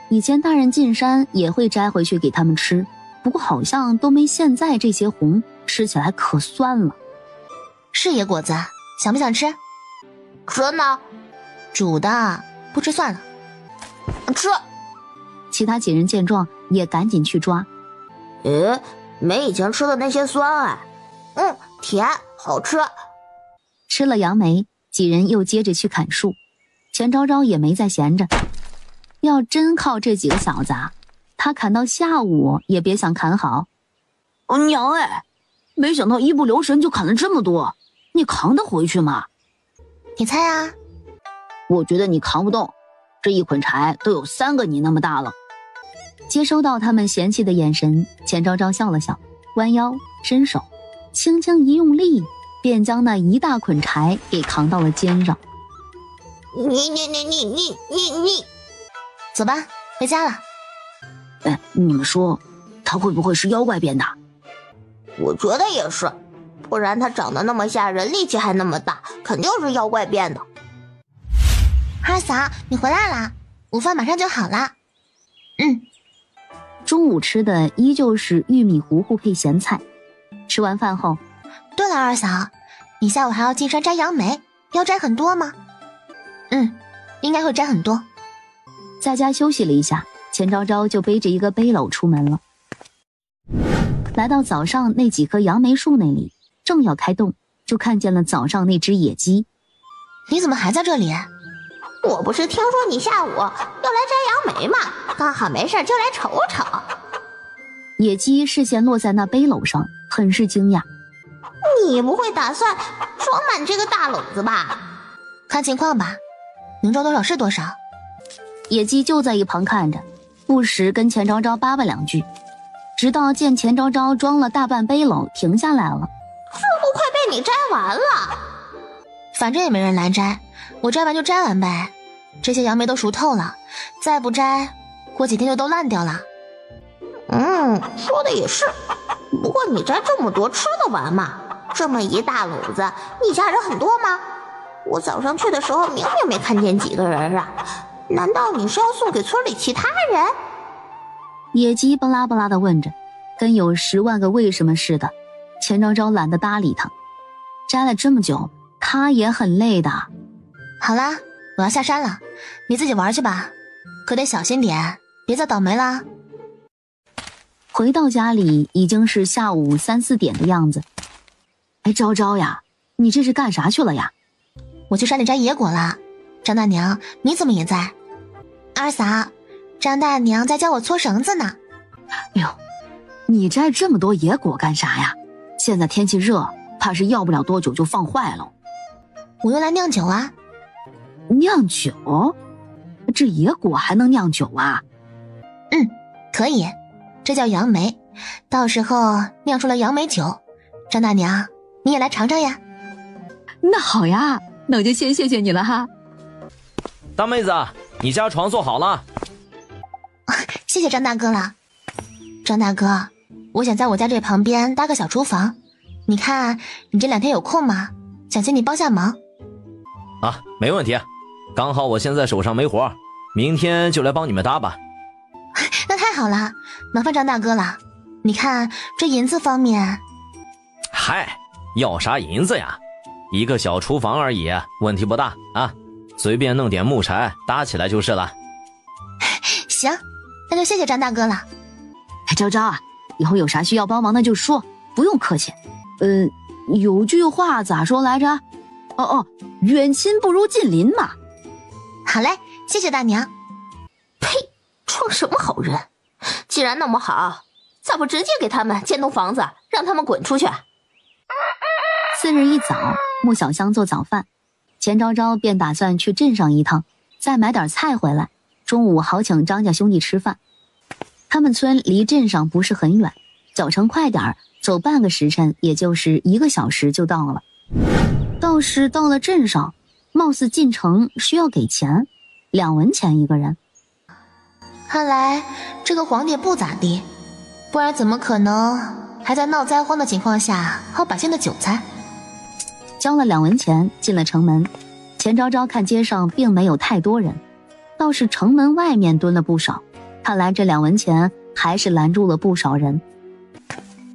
以前大人进山也会摘回去给他们吃，不过好像都没现在这些红，吃起来可酸了。是野果子，想不想吃？吃呢？煮的，不吃算了。吃。其他几人见状也赶紧去抓。没以前吃的那些酸啊。甜，好吃。吃了杨梅，几人又接着去砍树。钱昭昭也没再闲着，要真靠这几个小子啊，他砍到下午也别想砍好。娘哎，没想到一不留神就砍了这么多，你扛得回去吗？你猜啊？我觉得你扛不动，这一捆柴都有3个你那么大了。接收到他们嫌弃的眼神，钱昭昭笑了笑，弯腰伸手，轻轻一用力，便将那一大捆柴给扛到了肩上。你，走吧，回家了。你们说他会不会是妖怪变的？我觉得也是，不然他长得那么吓人，力气还那么大，肯定是妖怪变的。二嫂，你回来啦，午饭马上就好啦。中午吃的依旧是玉米糊糊配咸菜。吃完饭后，对了，二嫂，你下午还要进山摘杨梅，要摘很多吗？应该会摘很多。在家休息了一下，钱昭昭就背着一个背篓出门了。来到早上那几棵杨梅树那里，正要开动，就看见了早上那只野鸡。你怎么还在这里？我不是听说你下午要来摘杨梅吗？刚好没事就来瞅瞅。野鸡视线落在那背篓上，很是惊讶。你不会打算装满这个大篓子吧？看情况吧，能装多少是多少。野鸡就在一旁看着，不时跟钱昭昭叭叭两句，直到见钱昭昭装了大半背篓停下来了。树都快被你摘完了。反正也没人来摘，我摘完就摘完呗。这些杨梅都熟透了，再不摘，过几天就都烂掉了。说的也是。不过你摘这么多吃得完吗？这么一大篓子，你家人很多吗？我早上去的时候明明没看见几个人啊，难道你是要送给村里其他人？野鸡巴拉巴拉地问着，跟有10万个为什么似的。钱昭昭懒得搭理他，摘了这么久，他也很累的。好啦，我要下山了，你自己玩去吧，可得小心点，别再倒霉啦。回到家里已经是下午3、4点的样子。昭昭呀，你这是干啥去了呀？我去山里摘野果了。张大娘，你怎么也在？二嫂，张大娘在教我搓绳子呢。哎呦，你摘这么多野果干啥呀？现在天气热，怕是要不了多久就放坏了。我用来酿酒啊。酿酒？这野果还能酿酒啊？可以，这叫杨梅，到时候酿出了杨梅酒。张大娘，你也来尝尝呀。那好呀，那我就先谢谢你了哈。大妹子，你家床做好了。谢谢张大哥了。张大哥，我想在我家这旁边搭个小厨房，你看你这2天有空吗？想请你帮下忙。没问题，刚好我现在手上没活，明天就来帮你们搭吧。那太好了，麻烦张大哥了。你看这银子方面。嗨，要啥银子呀？一个小厨房而已，问题不大啊，随便弄点木柴搭起来就是了。行，那就谢谢张大哥了。昭昭啊，以后有啥需要帮忙的就说，不用客气。有句话咋说来着？远亲不如近邻嘛。好嘞，谢谢大娘。呸，装什么好人？既然那么好，咋不直接给他们建栋房子，让他们滚出去？4日一早，穆小香做早饭，钱昭昭便打算去镇上一趟，再买点菜回来，中午好请张家兄弟吃饭。他们村离镇上不是很远，脚程快点走半个时辰，也就是1个小时就到了。倒是到了镇上，貌似进城需要给钱，2文钱一个人。看来这个皇帝不咋地，不然怎么可能还在闹灾荒的情况下薅百姓的韭菜？交了2文钱，进了城门。钱昭昭看街上并没有太多人，倒是城门外面蹲了不少，看来这2文钱还是拦住了不少人。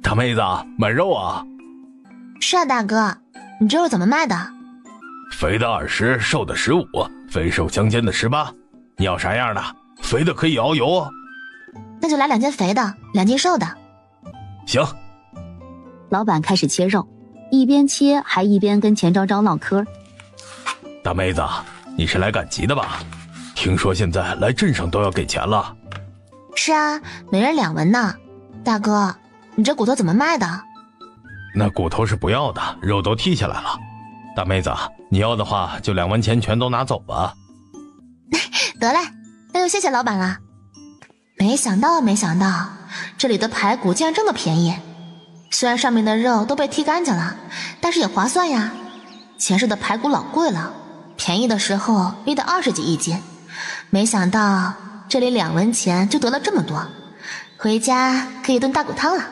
大妹子，买肉啊？是啊，大哥，你这肉怎么卖的？肥的20，瘦的15，肥瘦相间的18。你要啥样的？肥的可以熬油哦。那就来2斤肥的，2斤瘦的。行。老板开始切肉，一边切还一边跟钱昭昭唠嗑。大妹子，你是来赶集的吧？听说现在来镇上都要给钱了。是啊，每人2文呢。大哥，你这骨头怎么卖的？那骨头是不要的，肉都剔下来了。大妹子，你要的话就2文钱全都拿走吧。得嘞，那就谢谢老板了。没想到，这里的排骨竟然这么便宜。虽然上面的肉都被剔干净了，但是也划算呀。前世的排骨老贵了，便宜的时候也得20几一斤。没想到这里2文钱就得了这么多，回家可以炖大骨汤了。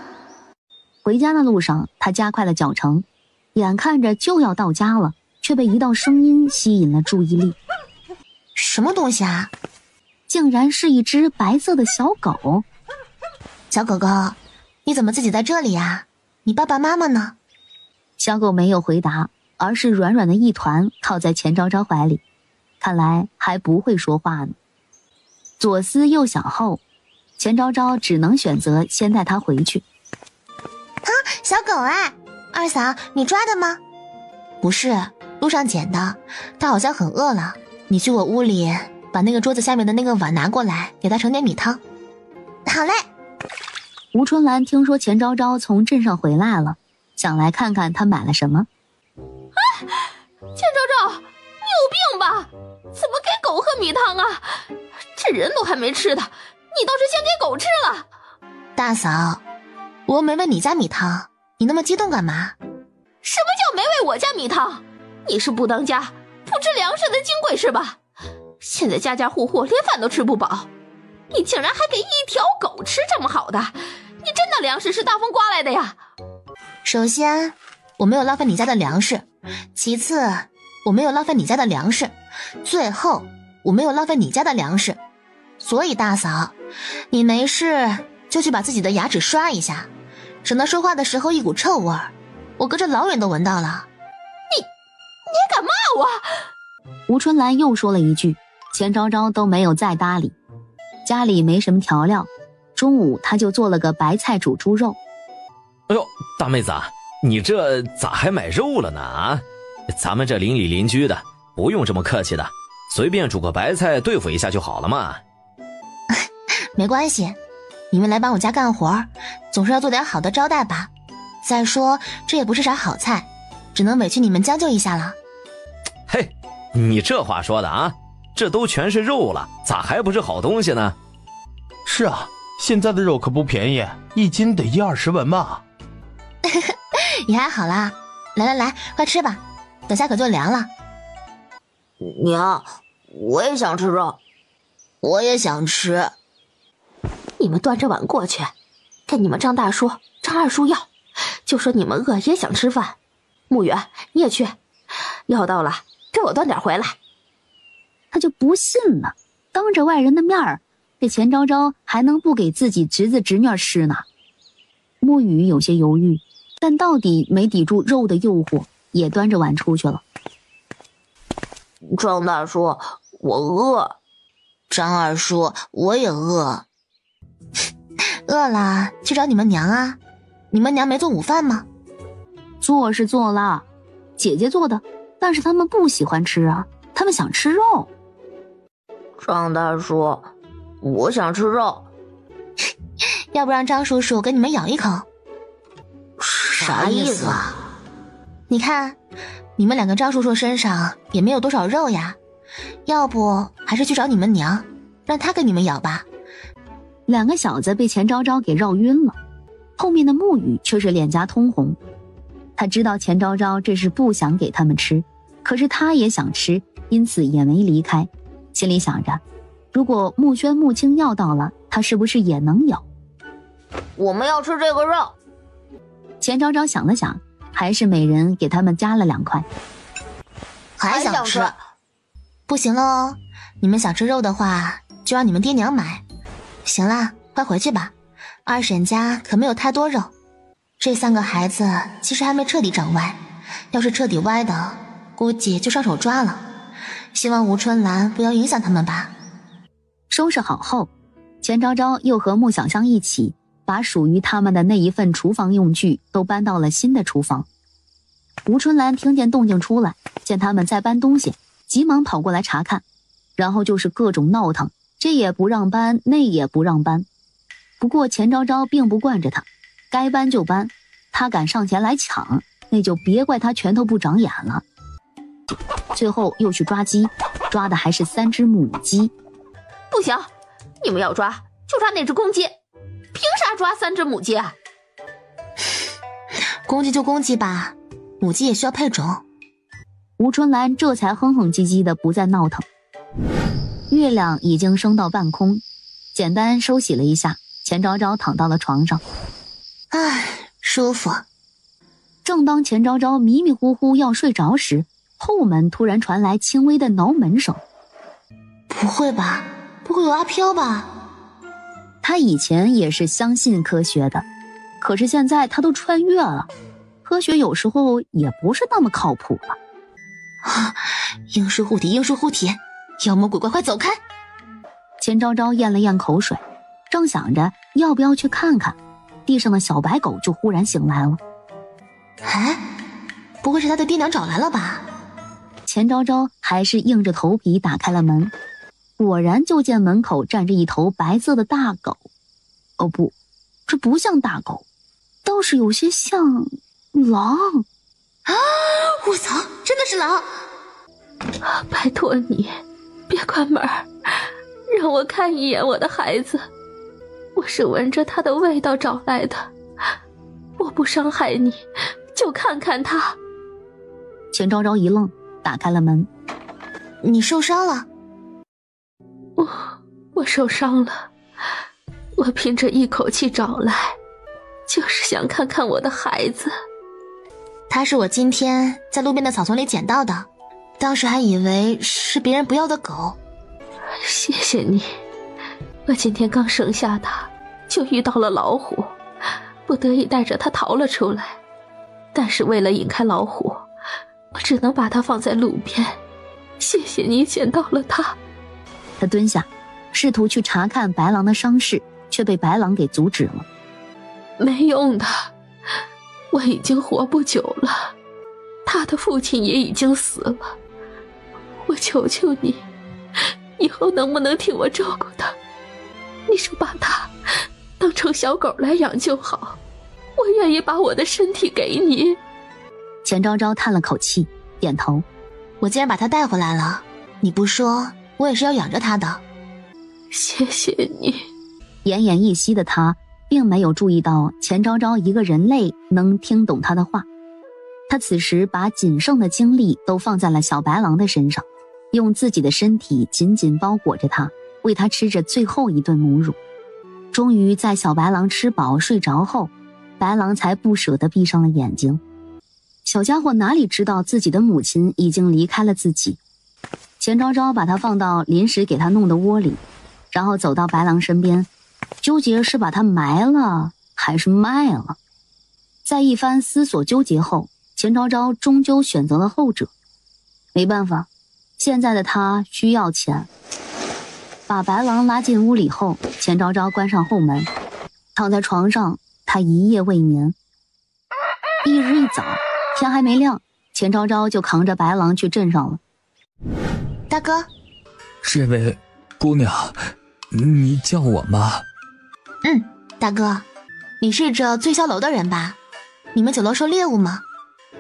回家的路上，他加快了脚程，眼看着就要到家了，却被一道声音吸引了注意力。什么东西啊？竟然是一只白色的小狗。小狗狗，你怎么自己在这里啊？你爸爸妈妈呢？小狗没有回答，而是软软的一团靠在钱昭昭怀里，看来还不会说话呢。左思右想后，钱昭昭只能选择先带它回去。啊，小狗哎，二嫂，你抓的吗？不是，路上捡的，它好像很饿了。你去我屋里把那个桌子下面的那个碗拿过来，给它盛点米汤。好嘞。吴春兰听说钱昭昭从镇上回来了，想来看看他买了什么。钱昭昭，你有病吧？怎么给狗喝米汤啊？这人都还没吃的，你倒是先给狗吃了。大嫂，我又没喂你家米汤，你那么激动干嘛？什么叫没喂我家米汤？你是不当家不吃粮食的金贵是吧？现在家家户户连饭都吃不饱，你竟然还给一条狗吃这么好的，你真的粮食是大风刮来的呀？首先，我没有浪费你家的粮食；其次，我没有浪费你家的粮食；最后，我没有浪费你家的粮食。所以大嫂，你没事就去把自己的牙齿刷一下，省得说话的时候一股臭味儿，我隔着老远都闻到了。你还敢骂我？吴春兰又说了一句，钱昭昭都没有再搭理。家里没什么调料，中午他就做了个白菜煮猪肉。哎呦，大妹子，你这咋还买肉了呢啊？咱们这邻里邻居的，不用这么客气的，随便煮个白菜对付一下就好了嘛。没关系，你们来帮我家干活，总是要做点好的招待吧。再说这也不是啥好菜，只能委屈你们将就一下了。嘿，你这话说的啊，这都全是肉了，咋还不是好东西呢？是啊，现在的肉可不便宜，1斤得10-20文吧。也还好啦，来，快吃吧，等下可就凉了。娘，我也想吃肉。我也想吃。你们端着碗过去，跟你们张大叔、张二叔要，就说你们饿也想吃饭。穆远，你也去，要到了给我端点回来。他就不信了，当着外人的面儿，这钱昭昭还能不给自己侄子侄女吃呢？穆雨有些犹豫，但到底没抵住肉的诱惑，也端着碗出去了。张大叔，我饿。张二叔，我也饿。饿了去找你们娘啊，你们娘没做午饭吗？做是做了，姐姐做的，但是他们不喜欢吃啊，他们想吃肉。张大叔，我想吃肉。要不让张叔叔给你们咬一口？啥意思啊？你看，你们2个张叔叔身上也没有多少肉呀，要不还是去找你们娘，让她给你们咬吧。2个小子被钱昭昭给绕晕了，后面的沐雨却是脸颊通红。他知道钱昭昭这是不想给他们吃，可是他也想吃，因此也没离开，心里想着，如果穆轩、穆青要到了，他是不是也能咬？我们要吃这个肉。钱昭昭想了想，还是每人给他们加了2块。还想吃？不行了哦，你们想吃肉的话，就让你们爹娘买。行了，快回去吧，二婶家可没有太多肉。这3个孩子其实还没彻底长歪，要是彻底歪的，估计就上手抓了。希望吴春兰不要影响他们吧。收拾好后，钱昭昭又和穆小香一起把属于他们的那一份厨房用具都搬到了新的厨房。吴春兰听见动静出来，见他们在搬东西，急忙跑过来查看，然后就是各种闹腾，这也不让搬，那也不让搬。不过钱昭昭并不惯着他，该搬就搬，他敢上前来抢，那就别怪他拳头不长眼了。最后又去抓鸡，抓的还是3只母鸡。不行，你们要抓就抓那只公鸡，凭啥抓3只母鸡啊？公鸡就公鸡吧，母鸡也需要配种。吴春兰这才哼哼唧唧的不再闹腾。月亮已经升到半空，简单收洗了一下，钱昭昭躺到了床上。唉，舒服。正当钱昭昭迷迷糊糊要睡着时，后门突然传来轻微的挠门声。不会吧？不会有阿飘吧？他以前也是相信科学的，可是现在他都穿越了，科学有时候也不是那么靠谱了。啊！应书护体，应书护体，妖魔鬼怪快走开！钱昭昭咽了咽口水，正想着要不要去看看，地上的小白狗就忽然醒来了。哎，不会是他的爹娘找来了吧？钱昭昭还是硬着头皮打开了门，果然就见门口站着一头白色的大狗。哦不，这不像大狗，倒是有些像狼。啊！我操，真的是狼！拜托你，别关门，让我看一眼我的孩子。我是闻着他的味道找来的，我不伤害你，就看看他。钱昭昭一愣，打开了门。你受伤了？我受伤了，我凭着一口气找来，就是想看看我的孩子。他是我今天在路边的草丛里捡到的，当时还以为是别人不要的狗。谢谢你，我今天刚生下他，就遇到了老虎，不得已带着他逃了出来，但是为了引开老虎，我只能把他放在路边。谢谢你捡到了他。他蹲下，试图去查看白狼的伤势，却被白狼给阻止了。没用的，我已经活不久了，他的父亲也已经死了。我求求你，以后能不能替我照顾他？你就把他当成小狗来养就好，我愿意把我的身体给你。钱昭昭叹了口气，点头。我既然把他带回来了，你不说，我也是要养着他的。谢谢你。奄奄一息的他并没有注意到钱昭昭一个人类能听懂他的话。他此时把仅剩的精力都放在了小白狼的身上，用自己的身体紧紧包裹着他，为他吃着最后一顿母乳。终于在小白狼吃饱睡着后，白狼才不舍得闭上了眼睛。小家伙哪里知道自己的母亲已经离开了自己。钱昭昭把他放到临时给他弄的窝里，然后走到白狼身边，纠结是把他埋了还是卖了。在一番思索纠结后，钱昭昭终究选择了后者。没办法，现在的他需要钱。把白狼拉进屋里后，钱昭昭关上后门，躺在床上，他一夜未眠。翌日一早，天还没亮，钱昭昭就扛着白狼去镇上了。大哥，这位姑娘，你叫我吗？大哥，你是这醉霄楼的人吧？你们酒楼收猎物吗？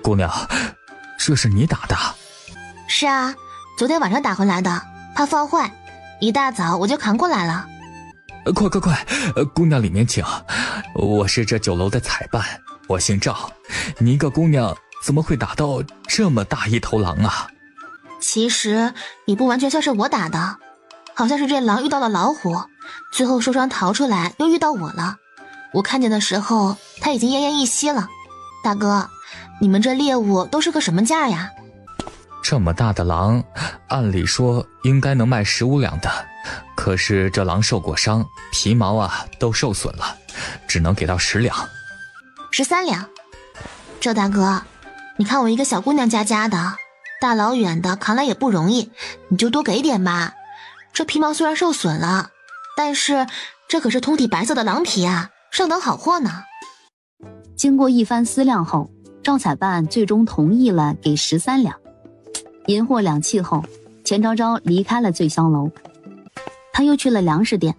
姑娘，这是你打的？是啊，昨天晚上打回来的，怕放坏，一大早我就扛过来了。快，姑娘里面请。我是这酒楼的采办，我姓赵。你一个姑娘怎么会打到这么大一头狼啊？其实也不完全算是我打的，好像是这狼遇到了老虎，最后受伤逃出来，又遇到我了。我看见的时候，他已经奄奄一息了。大哥，你们这猎物都是个什么价呀？这么大的狼，按理说应该能卖15两的，可是这狼受过伤，皮毛啊都受损了，只能给到10两。13两。周大哥，你看我一个小姑娘家的，大老远的扛来也不容易，你就多给点吧。这皮毛虽然受损了，但是这可是通体白色的狼皮啊，上等好货呢。经过一番思量后，赵采办最终同意了给13两。银货两讫后，钱昭昭离开了醉香楼。他又去了粮食店，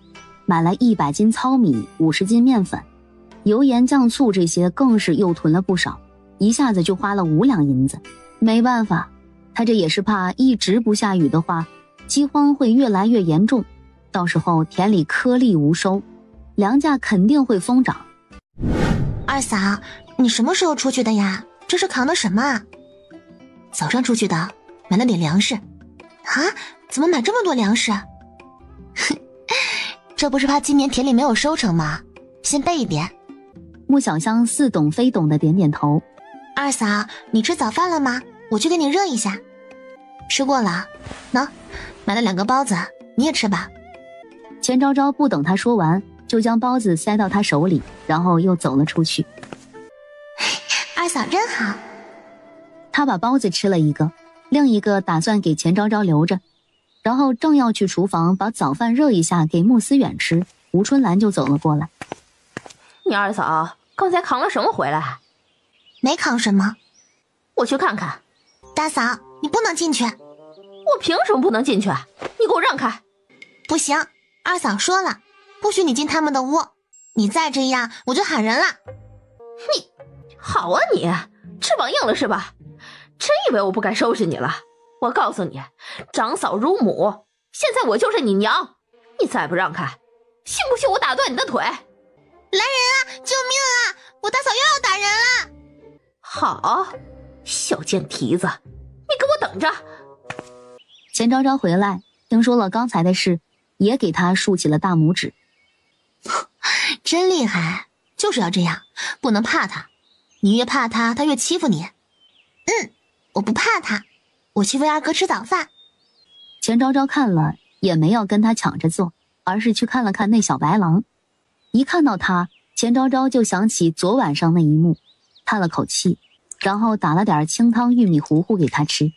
买了100斤糙米、50斤面粉，油盐酱醋这些更是又囤了不少，一下子就花了5两银子。没办法，他这也是怕一直不下雨的话，饥荒会越来越严重，到时候田里颗粒无收，粮价肯定会疯涨。二嫂，你什么时候出去的呀？这是扛的什么啊？早上出去的，买了点粮食。啊？怎么买这么多粮食？这不是怕今年田里没有收成吗？先备一点。穆小香似懂非懂的点点头。二嫂，你吃早饭了吗？我去给你热一下。吃过了。喏，买了2个包子，你也吃吧。钱昭昭不等他说完，就将包子塞到他手里，然后又走了出去。二嫂真好。他把包子吃了一个，另一个打算给钱昭昭留着，然后正要去厨房把早饭热一下给穆思远吃，吴春兰就走了过来。你二嫂刚才扛了什么回来？没扛什么。我去看看。大嫂，你不能进去。我凭什么不能进去？你给我让开。不行，二嫂说了，不许你进他们的屋，你再这样我就喊人了。你好啊，你翅膀硬了是吧？真以为我不敢收拾你了？我告诉你，长嫂如母，现在我就是你娘，你再不让开，信不信我打断你的腿？来人啊！救命啊！我大嫂又要打人了！好，小贱蹄子，你给我等着！钱昭昭回来，听说了刚才的事，也给他竖起了大拇指。真厉害，就是要这样，不能怕他。你越怕他，他越欺负你。我不怕他，我去喂二哥吃早饭。钱昭昭看了，也没有跟他抢着做，而是去看了看那小白狼。一看到他，钱昭昭就想起昨晚上那一幕，叹了口气，然后打了点清汤玉米糊糊给他吃。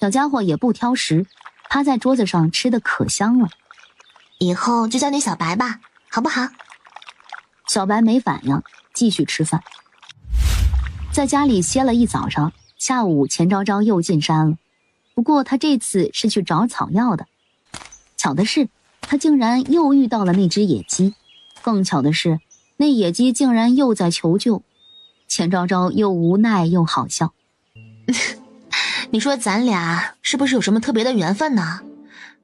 小家伙也不挑食，趴在桌子上吃得可香了。以后就叫你小白吧，好不好？小白没反应，继续吃饭。在家里歇了一早上，下午钱昭昭又进山了，不过他这次是去找草药的。巧的是，他竟然又遇到了那只野鸡，更巧的是，那野鸡竟然又在求救。钱昭昭又无奈又好笑。你说咱俩是不是有什么特别的缘分呢？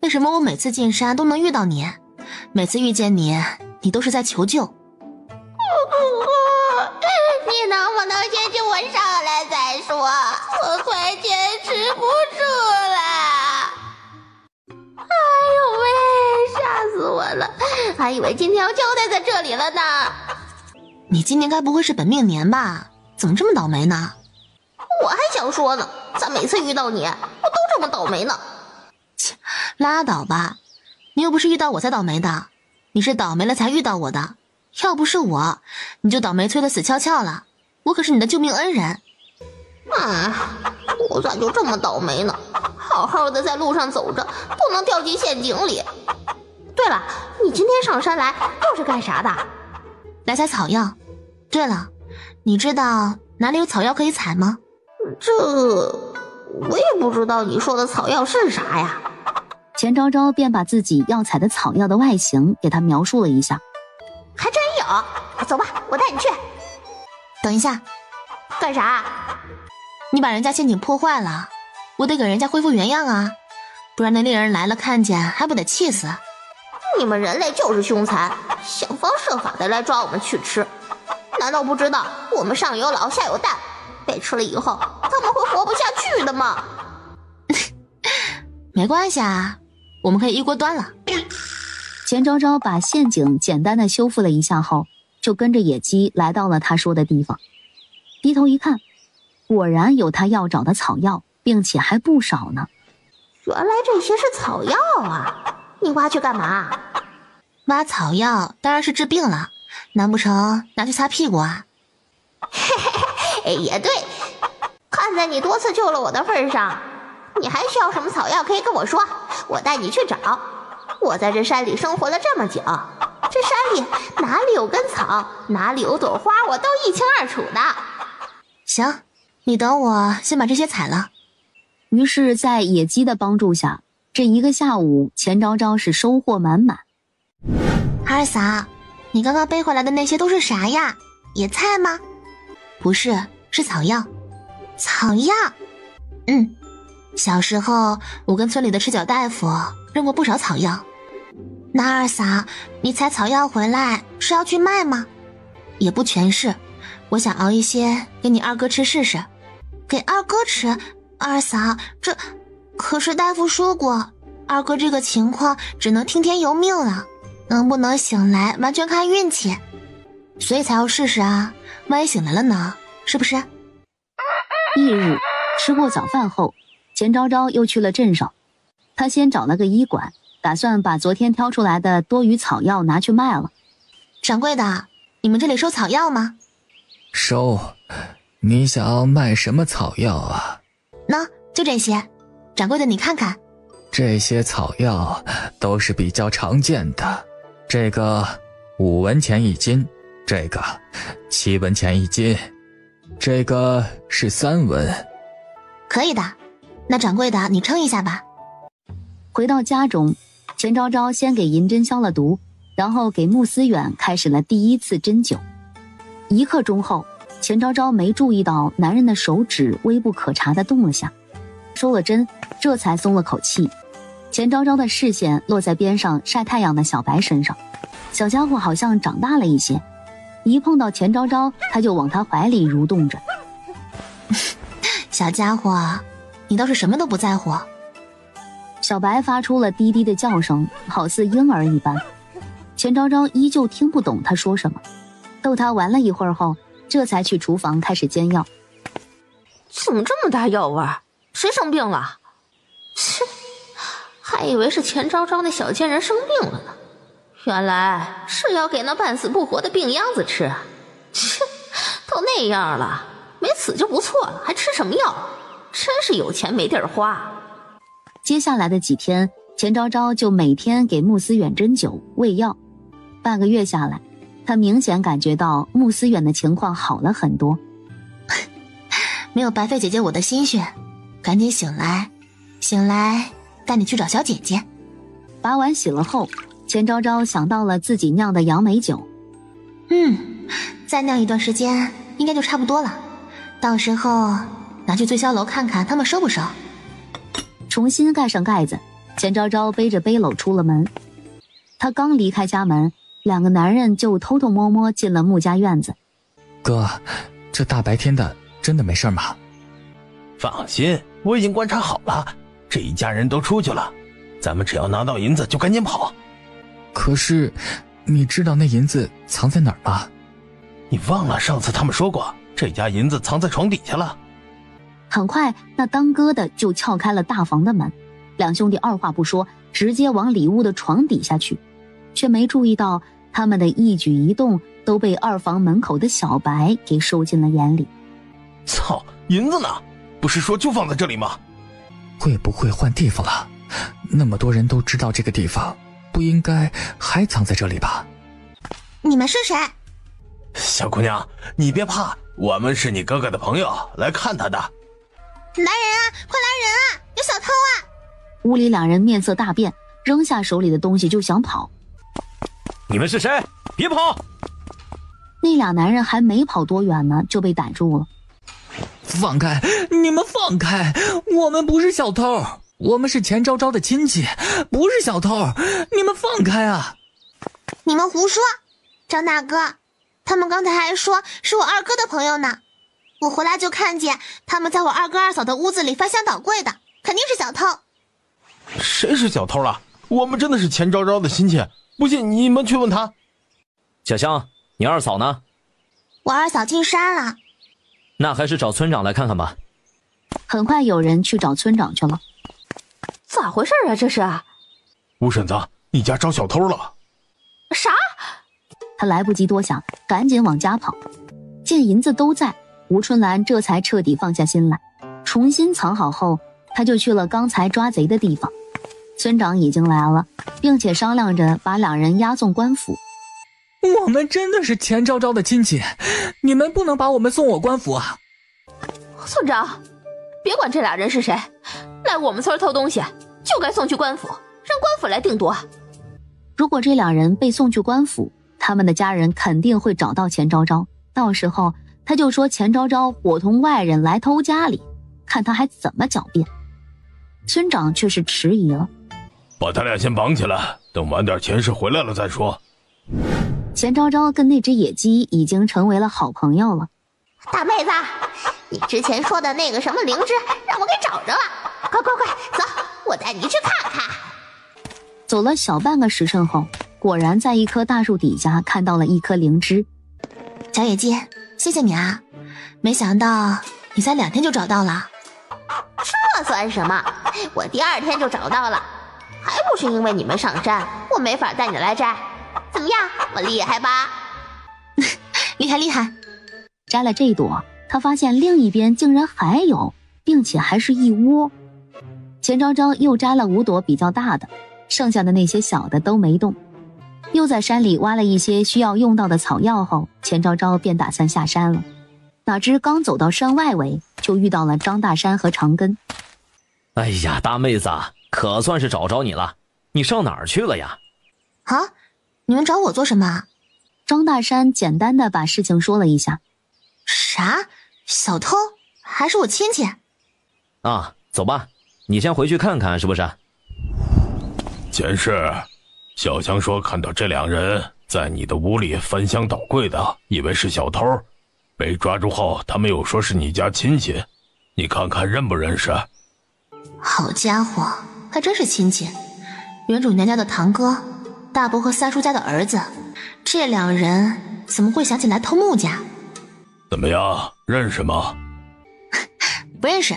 为什么我每次进山都能遇到你，每次遇见你，你都是在求救？你能不能先救我上来再说？我快坚持不住了！哎呦喂，吓死我了！还以为今天要交代在这里了呢。你今年该不会是本命年吧？怎么这么倒霉呢？我还想说呢，咋每次遇到你，我都这么倒霉呢？切，拉倒吧，你又不是遇到我才倒霉的，你是倒霉了才遇到我的。要不是我，你就倒霉催得死翘翘了。我可是你的救命恩人。我咋就这么倒霉呢？好好的在路上走着，不能掉进陷阱里。对了，你今天上山来又是干啥的？来采草药。对了，你知道哪里有草药可以采吗？这我也不知道你说的草药是啥呀。钱昭昭便把自己要采的草药的外形给他描述了一下。还真有，走吧，我带你去。等一下。干啥？你把人家陷阱破坏了，我得给人家恢复原样啊，不然那猎人来了看见还不得气死。你们人类就是凶残，想方设法的来抓我们去吃，难道不知道我们上有老下有大，被吃了以后他们会活不下去的吗？没关系啊，我们可以一锅端了。钱昭昭把陷阱简单的修复了一下后，就跟着野鸡来到了他说的地方。低头一看，果然有他要找的草药，并且还不少呢。原来这些是草药啊！你挖去干嘛？挖草药当然是治病了，难不成拿去擦屁股啊？也对，看在你多次救了我的份上，你还需要什么草药可以跟我说，我带你去找。我在这山里生活了这么久，这山里哪里有根草，哪里有朵花，我都一清二楚的。行，你等我先把这些采了。于是在野鸡的帮助下，这一个下午钱昭昭是收获满满。二嫂，你刚刚背回来的那些都是啥呀？野菜吗？不是，是草药。草药？小时候我跟村里的赤脚大夫认过不少草药。那二嫂，你采草药回来是要去卖吗？也不全是，我想熬一些给你二哥吃试试。给二哥吃？二嫂，这可是大夫说过，二哥这个情况只能听天由命了，能不能醒来完全看运气，所以才要试试啊，万一醒来了呢，是不是？翌日吃过早饭后，钱昭昭又去了镇上。他先找了个医馆，打算把昨天挑出来的多余草药拿去卖了。掌柜的，你们这里收草药吗？收。你想卖什么草药啊？那就这些，掌柜的你看看。这些草药都是比较常见的，这个5文钱1斤，这个7文钱1斤，这个是3文。可以的，那掌柜的你称一下吧。回到家中，钱昭昭先给银针消了毒，然后给穆思远开始了第一次针灸。1刻钟后，钱昭昭没注意到男人的手指微不可察地动了下，收了针，这才松了口气。钱昭昭的视线落在边上晒太阳的小白身上，小家伙好像长大了一些，一碰到钱昭昭，他就往他怀里蠕动着。小家伙，你倒是什么都不在乎。小白发出了低低的叫声，好似婴儿一般。钱昭昭依旧听不懂他说什么，逗他玩了一会儿后，这才去厨房开始煎药。怎么这么大药味儿？谁生病了？切，还以为是钱昭昭那小贱人生病了呢，原来是要给那半死不活的病秧子吃啊！切，都那样了，没死就不错了，还吃什么药？真是有钱没地儿花。接下来的几天，钱昭昭就每天给穆思远针灸喂药。半个月下来，他明显感觉到穆思远的情况好了很多。没有白费姐姐我的心血，赶紧醒来，醒来带你去找小姐姐。把碗洗了后，钱昭昭想到了自己酿的杨梅酒。再酿一段时间应该就差不多了，到时候拿去醉箫楼看看他们收不收。重新盖上盖子，钱昭昭背着背篓出了门。他刚离开家门，2个男人就偷偷摸摸进了穆家院子。哥，这大白天的真的没事吗？放心，我已经观察好了，这一家人都出去了，咱们只要拿到银子就赶紧跑。可是你知道那银子藏在哪儿吗？你忘了上次他们说过，这家银子藏在床底下了。很快，那当哥的就撬开了大房的门，2兄弟二话不说，直接往里屋的床底下去，却没注意到他们的一举一动都被2房门口的小白给收进了眼里。操，银子呢？不是说就放在这里吗？会不会换地方了？那么多人都知道这个地方，不应该还藏在这里吧？你们是谁？小姑娘，你别怕，我们是你哥哥的朋友，来看他的。来人啊，快来人啊，有小偷啊！屋里2人面色大变，扔下手里的东西就想跑。你们是谁？别跑！那2男人还没跑多远呢，就被逮住了。放开！你们放开！我们不是小偷，我们是钱昭昭的亲戚，不是小偷，你们放开啊！你们胡说！张大哥，他们刚才还说是我二哥的朋友呢，我回来就看见他们在我二哥二嫂的屋子里翻箱倒柜的，肯定是小偷。谁是小偷了？我们真的是钱昭昭的亲戚，不信你们去问他。小香，你二嫂呢？我二嫂进山了。那还是找村长来看看吧。很快有人去找村长去了。咋回事啊？这是？吴婶子，你家招小偷了。啥？他来不及多想，赶紧往家跑。见银子都在，吴春兰这才彻底放下心来，重新藏好后，他就去了刚才抓贼的地方。村长已经来了，并且商量着把两人押送官府。我们真的是钱昭昭的亲戚，你们不能把我们送我官府啊！村长，别管这俩人是谁，来我们村偷东西就该送去官府，让官府来定夺。如果这两人被送去官府，他们的家人肯定会找到钱昭昭，到时候他就说钱昭昭伙同外人来偷家里，看他还怎么狡辩。村长却是迟疑了，把他俩先绑起来，等晚点钱氏回来了再说。钱昭昭跟那只野鸡已经成为了好朋友了。大妹子，你之前说的那个什么灵芝让我给找着了，快快快走，我带你去看看。走了小半个时辰后，果然在一棵大树底下看到了一颗灵芝。小野鸡，谢谢你啊，没想到你才2天就找到了。这算什么？我第2天就找到了，还不是因为你们上山，我没法带你来摘。怎么样，我厉害吧？厉害厉害。摘了这朵，他发现另一边竟然还有，并且还是一窝。钱昭昭又摘了5朵比较大的，剩下的那些小的都没动。又在山里挖了一些需要用到的草药后，钱昭昭便打算下山了。哪知刚走到山外围，就遇到了张大山和长根。哎呀，大妹子，可算是找着你了，你上哪儿去了呀？啊，你们找我做什么？张大山简单的把事情说了一下。啥？小偷？还是我亲戚？啊，走吧，你先回去看看是不是？钱氏，小香说看到这两人在你的屋里翻箱倒柜的，以为是小偷，被抓住后他们又说是你家亲戚，你看看认不认识？好家伙，还真是亲戚，原主娘家的堂哥，大伯和三叔家的儿子，这两人怎么会想起来偷木家？怎么样，认识吗？不认识。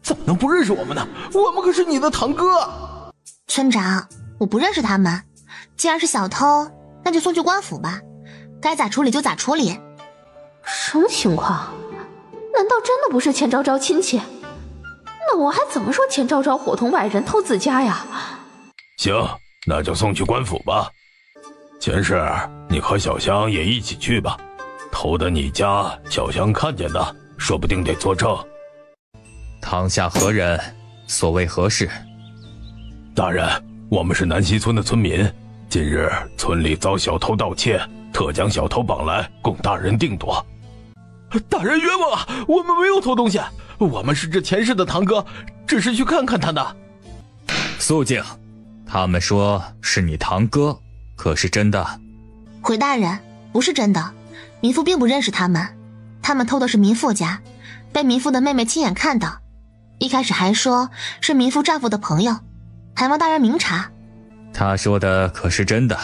怎么能不认识我们呢？我们可是你的堂哥。村长，我不认识他们，既然是小偷，那就送去官府吧，该咋处理就咋处理。什么情况？难道真的不是钱昭昭亲戚？那我还怎么说钱昭昭伙同外人偷自家呀？行，那就送去官府吧。钱氏，你和小香也一起去吧，偷的你家，小香看见的，说不定得作证。堂下何人？所谓何事？大人，我们是南溪村的村民，近日村里遭小偷盗窃，特将小偷绑来供大人定夺。大人冤枉啊，我们没有偷东西，我们是这钱氏的堂哥，只是去看看他的。肃静，他们说是你堂哥，可是真的？回大人，不是真的，民妇并不认识他们，他们偷的是民妇家，被民妇的妹妹亲眼看到，一开始还说是民妇丈夫的朋友，还望大人明察。他说的可是真的？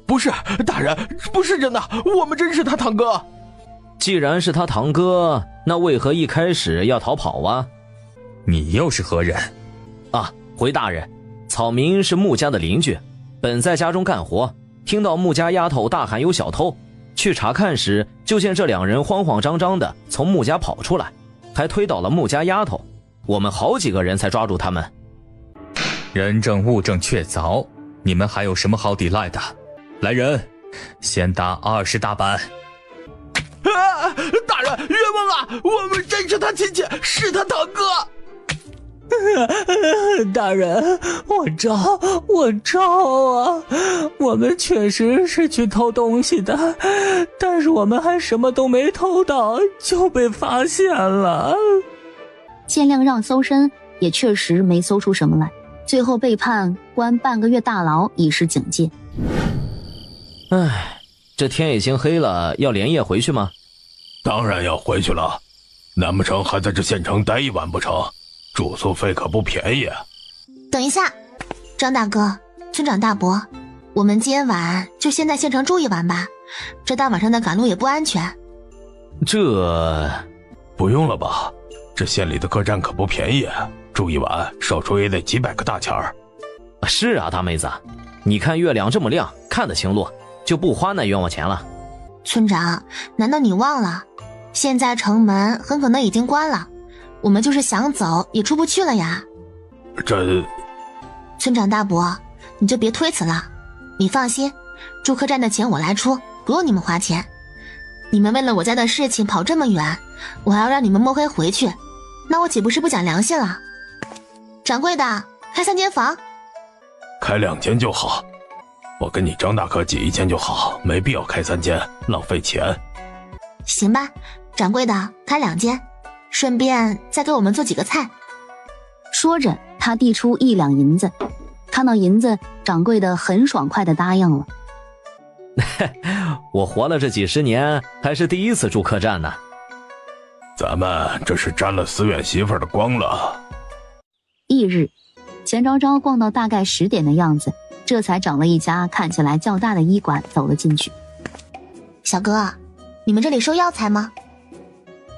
不是，大人，不是真的，我们真是他堂哥。既然是他堂哥，那为何一开始要逃跑啊？你又是何人？啊，回大人，草民是穆家的邻居，本在家中干活，听到穆家丫头大喊有小偷，去查看时就见这两人慌慌张张的从穆家跑出来，还推倒了穆家丫头，我们好几个人才抓住他们。人证物证确凿，你们还有什么好抵赖的？来人，先打20大板。啊！大人冤枉啊！我们真是他亲戚，是他堂哥。大人，我招啊！我们确实是去偷东西的，但是我们还什么都没偷到，就被发现了。限量让搜身，也确实没搜出什么来，最后被判关半个月大牢，以示警戒。唉，这天已经黑了，要连夜回去吗？当然要回去了，难不成还在这县城待一晚不成？住宿费可不便宜。等一下，张大哥，村长大伯，我们今晚就先在县城住一晚吧，这大晚上的赶路也不安全。这不用了吧，这县里的客栈可不便宜，住一晚少说也得几百个大钱儿。是啊，大妹子，你看月亮这么亮，看得清路，就不花那冤枉钱了。村长，难道你忘了，现在城门很可能已经关了，我们就是想走也出不去了呀。这……村长大伯，你就别推辞了，你放心，住客栈的钱我来出，不用你们花钱。你们为了我家的事情跑这么远，我还要让你们摸黑回去，那我岂不是不讲良心了？掌柜的，开3间房。开2间就好，我跟你张大哥挤1间就好，没必要开3间，浪费钱。行吧，掌柜的，开2间，顺便再给我们做几个菜。说着，他递出1两银子。看到银子，掌柜的很爽快地答应了。我活了这几10年，还是第一次住客栈呢。咱们这是沾了思远媳妇的光了。翌日，钱昭昭逛到大概10点的样子，这才找了一家看起来较大的医馆走了进去。小哥，你们这里收药材吗？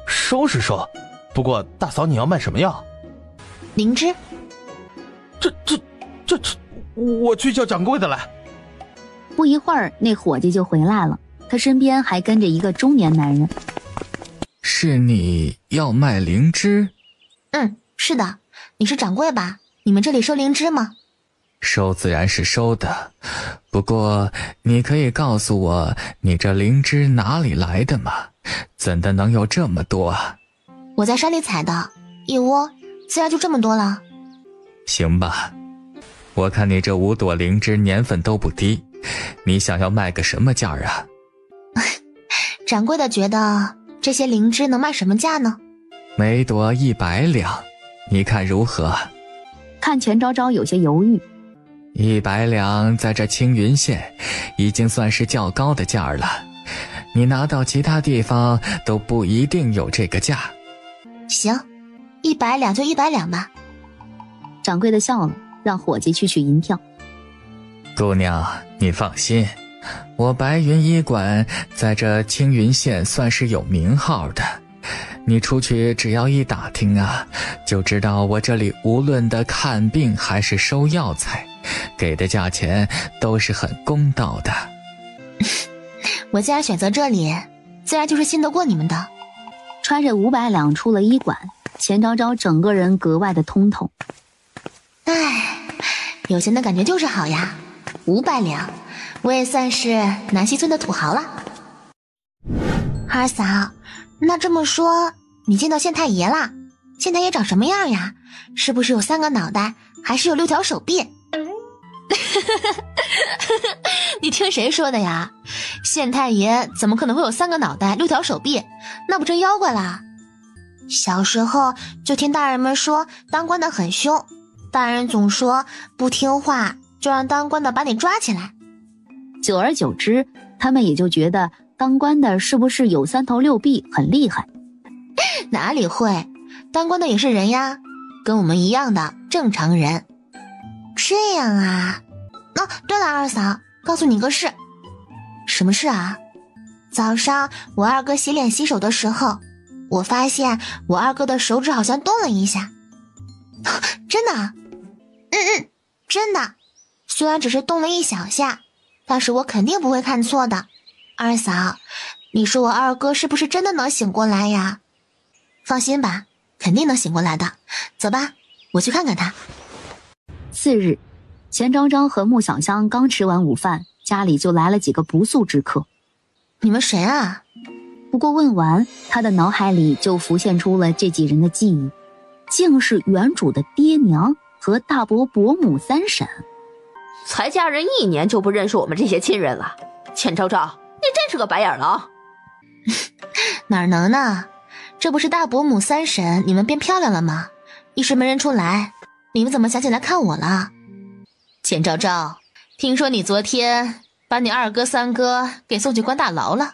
收是收，不过大嫂你要卖什么药？灵芝。这，我去叫掌柜的来。不一会儿，那伙计就回来了，他身边还跟着一个中年男人。是你要卖灵芝？是的，你是掌柜吧？你们这里收灵芝吗？收自然是收的，不过你可以告诉我你这灵芝哪里来的吗？怎的能有这么多啊？我在山里采的，一窝自然就这么多了。行吧，我看你这5朵灵芝年份都不低，你想要卖个什么价啊？掌柜的觉得这些灵芝能卖什么价呢？每朵100两，你看如何？看钱昭昭有些犹豫。100两在这青云县已经算是较高的价了，你拿到其他地方都不一定有这个价。行，100两就100两吧。掌柜的笑了，让伙计去取银票。姑娘，你放心，我白云医馆在这青云县算是有名号的，你出去只要一打听啊，就知道我这里无论的看病还是收药材，给的价钱都是很公道的。我既然选择这里，自然就是信得过你们的。揣着500两出了医馆，钱昭昭整个人格外的通透。唉，有钱的感觉就是好呀，500两，我也算是南溪村的土豪了。二嫂，那这么说，你见到县太爷啦？县太爷长什么样呀？是不是有3个脑袋，还是有6条手臂？你听谁说的呀？县太爷怎么可能会有3个脑袋6条手臂？那不成妖怪啦？小时候就听大人们说当官的很凶，大人总说不听话就让当官的把你抓起来。久而久之，他们也就觉得当官的是不是有3头6臂很厉害？哪里会，当官的也是人呀，跟我们一样的正常人。这样啊。对了，二嫂，告诉你个事。什么事啊？早上我二哥洗脸洗手的时候，我发现我二哥的手指好像动了一下。真的？真的。虽然只是动了一小下，但是我肯定不会看错的。二嫂，你说我二哥是不是真的能醒过来呀？放心吧，肯定能醒过来的。走吧，我去看看他。次日，钱昭昭和穆小香刚吃完午饭，家里就来了几个不速之客。你们谁啊？不过问完，他的脑海里就浮现出了这几人的记忆，竟是原主的爹娘和大伯伯母3婶。才嫁人1年就不认识我们这些亲人了，钱昭昭，你真是个白眼狼。哪能呢？这不是大伯母3婶你们变漂亮了吗？一时没认出来，你们怎么想起来看我了？钱昭昭，听说你昨天把你2哥3哥给送去关大牢了。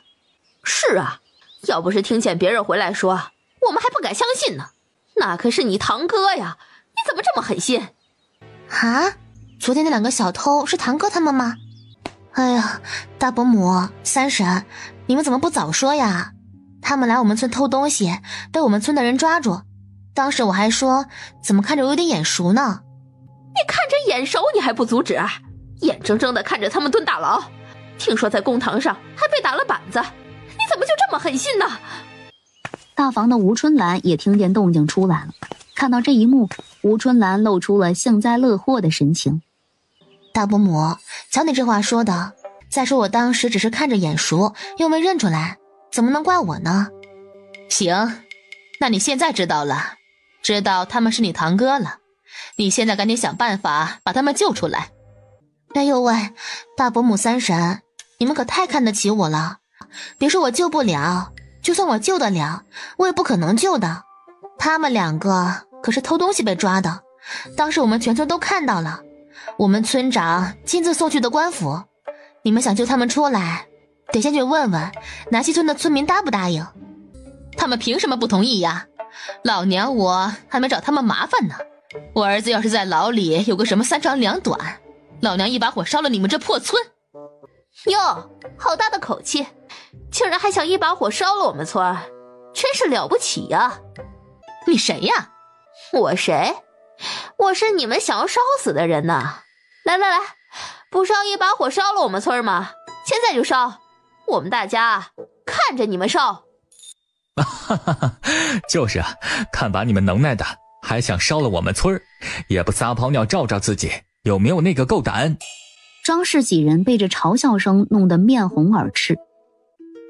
是啊，要不是听见别人回来说，我们还不敢相信呢。那可是你堂哥呀，你怎么这么狠心？啊？昨天那2个小偷是堂哥他们吗？哎呀，大伯母3婶，你们怎么不早说呀？他们来我们村偷东西，被我们村的人抓住，当时我还说怎么看着我有点眼熟呢。你看着眼熟你还不阻止，眼睁睁地看着他们蹲大牢，听说在公堂上还被打了板子，你怎么就这么狠心呢？大房的吴春兰也听见动静出来了，看到这一幕，吴春兰露出了幸灾乐祸的神情。大伯母，瞧你这话说的，再说我当时只是看着眼熟，又没认出来，怎么能怪我呢？行，那你现在知道了，知道他们是你堂哥了，你现在赶紧想办法把他们救出来。哎呦喂，大伯母三婶，你们可太看得起我了，别说我救不了，就算我救得了，我也不可能救的。他们两个可是偷东西被抓的，当时我们全村都看到了，我们村长亲自送去的官府。你们想救他们出来，得先去问问南溪村的村民答不答应。他们凭什么不同意呀？老娘我还没找他们麻烦呢。我儿子要是在牢里有个什么三长两短，老娘一把火烧了你们这破村。哟，好大的口气，竟然还想一把火烧了我们村，真是了不起呀！你谁呀？我谁？我是你们想要烧死的人呐！来来来，不烧一把火烧了我们村吗？现在就烧，我们大家看着你们烧。哈哈哈，就是啊，看把你们能耐的，还想烧了我们村，也不撒泡尿照照自己，有没有那个够胆？张氏几人被这嘲笑声弄得面红耳赤。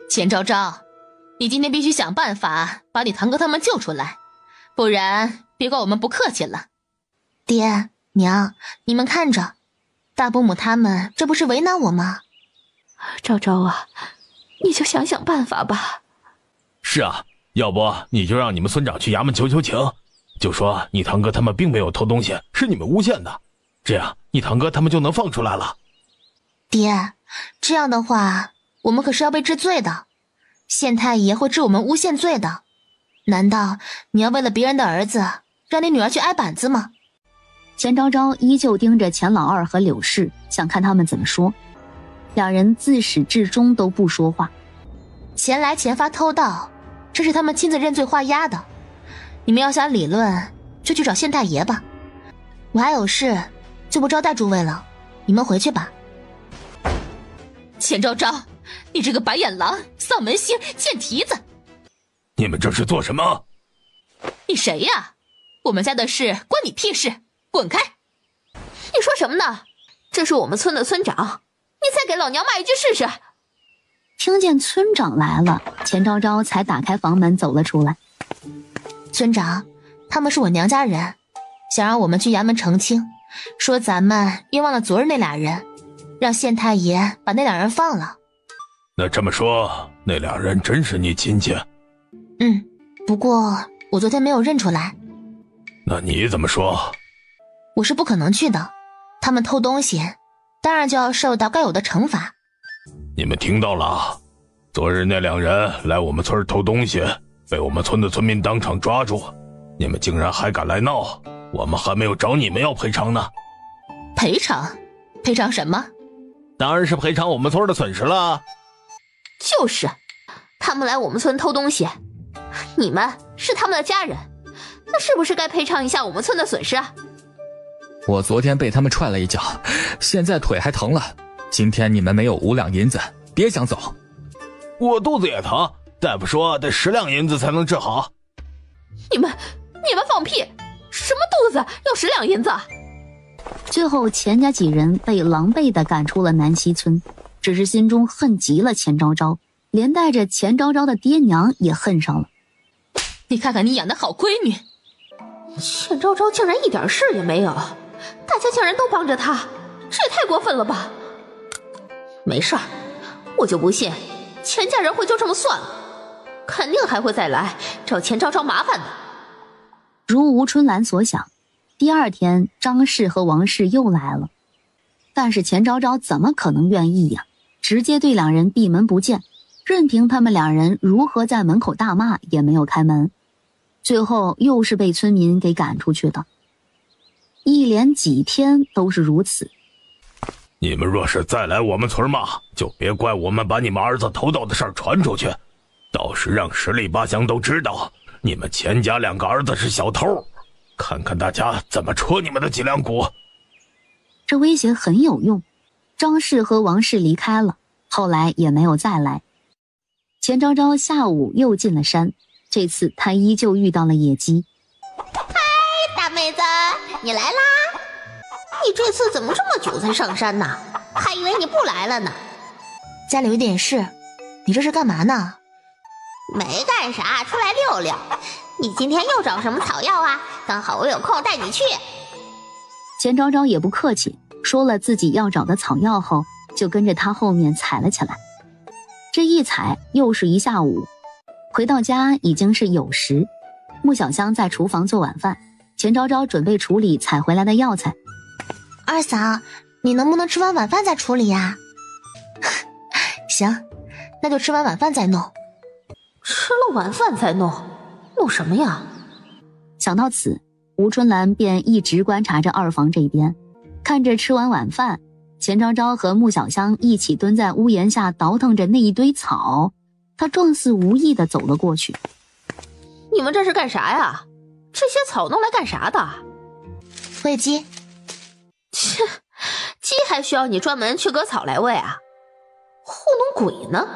钱昭昭，你今天必须想办法把你堂哥他们救出来，不然别怪我们不客气了。爹娘，你们看着，大伯母他们这不是为难我吗？昭昭啊，你就想想办法吧。是啊，要不你就让你们村长去衙门求求情，就说你堂哥他们并没有偷东西，是你们诬陷的，这样你堂哥他们就能放出来了。爹，这样的话我们可是要被治罪的，县太爷会治我们诬陷罪的。难道你要为了别人的儿子让你女儿去挨板子吗？钱昭昭依旧盯着钱老二和柳氏，想看他们怎么说。两人自始至终都不说话。钱来钱发偷盗，这是他们亲自认罪画押的。你们要想理论，就去找县太爷吧。我还有事，就不招待诸位了，你们回去吧。钱昭昭，你这个白眼狼、丧门星、贱蹄子！你们这是做什么？你谁呀？我们家的事关你屁事，滚开！你说什么呢？这是我们村的村长，你再给老娘骂一句试试。听见村长来了，钱昭昭才打开房门走了出来。村长，他们是我娘家人，想让我们去衙门澄清，说咱们冤枉了昨日那俩人，让县太爷把那俩人放了。那这么说，那俩人真是你亲戚？不过我昨天没有认出来。那你怎么说？我是不可能去的，他们偷东西，当然就要受到该有的惩罚。你们听到了？昨日那两人来我们村偷东西，被我们村的村民当场抓住，你们竟然还敢来闹，我们还没有找你们要赔偿呢。赔偿？赔偿什么？当然是赔偿我们村的损失了。就是，他们来我们村偷东西，你们是他们的家人，那是不是该赔偿一下我们村的损失啊？我昨天被他们踹了一脚，现在腿还疼了。今天你们没有5两银子，别想走。我肚子也疼，大夫说得10两银子才能治好。你们放屁！什么肚子要10两银子？最后钱家几人被狼狈地赶出了南溪村，只是心中恨极了钱昭昭，连带着钱昭昭的爹娘也恨上了。你看看你养的好闺女，钱昭昭竟然一点事也没有，大家竟然都帮着她，这也太过分了吧！没事儿，我就不信钱家人会就这么算了，肯定还会再来找钱昭昭麻烦的。如吴春兰所想，第二天张氏和王氏又来了，但是钱昭昭怎么可能愿意呀？直接对两人闭门不见，任凭他们两人如何在门口大骂也没有开门，最后又是被村民给赶出去的。一连几天都是如此。你们若是再来我们村骂，就别怪我们把你们儿子偷盗的事儿传出去，到时让十里八乡都知道你们钱家2个儿子是小偷，看看大家怎么戳你们的脊梁骨。这威胁很有用，张氏和王氏离开了，后来也没有再来。钱昭昭下午又进了山，这次他依旧遇到了野鸡。嗨，大妹子，你来啦！你这次怎么这么久才上山呢？还以为你不来了呢。家里有点事，你这是干嘛呢？没干啥，出来溜溜。你今天又找什么草药啊？刚好我有空带你去。钱昭昭也不客气，说了自己要找的草药后，就跟着他后面采了起来。这一采又是一下午，回到家已经是酉时。穆小香在厨房做晚饭，钱昭昭准备处理采回来的药材。二嫂，你能不能吃完晚饭再处理呀？行，那就吃完晚饭再弄。吃了晚饭再弄，弄什么呀？想到此，吴春兰便一直观察着二房这边，看着吃完晚饭，钱昭昭和穆小香一起蹲在屋檐下倒腾着那一堆草，她状似无意地走了过去。你们这是干啥呀？这些草弄来干啥的？喂鸡。切，鸡还需要你专门去割草来喂啊？糊弄鬼呢？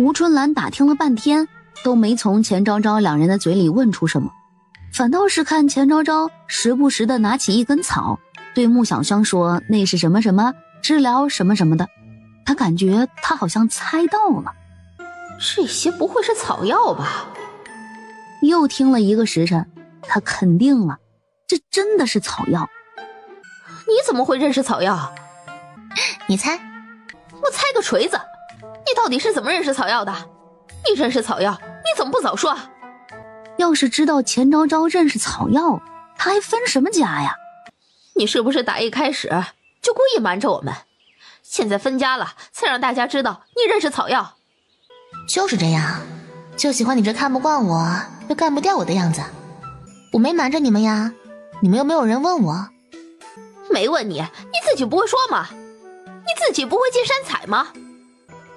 吴春兰打听了半天，都没从钱昭昭两人的嘴里问出什么，反倒是看钱昭昭时不时地拿起一根草，对穆小香说那是什么什么治疗什么什么的。他感觉他好像猜到了，这些不会是草药吧？又听了一个时辰，他肯定了，这真的是草药。你怎么会认识草药？你猜？我猜个锤子！你到底是怎么认识草药的？你认识草药，你怎么不早说？要是知道钱昭昭认识草药，他还分什么家呀？你是不是打一开始就故意瞒着我们？现在分家了，才让大家知道你认识草药。就是这样，就喜欢你这看不惯我又干不掉我的样子。我没瞒着你们呀，你们又没有人问我。没问你，你自己不会说吗？你自己不会进山采吗？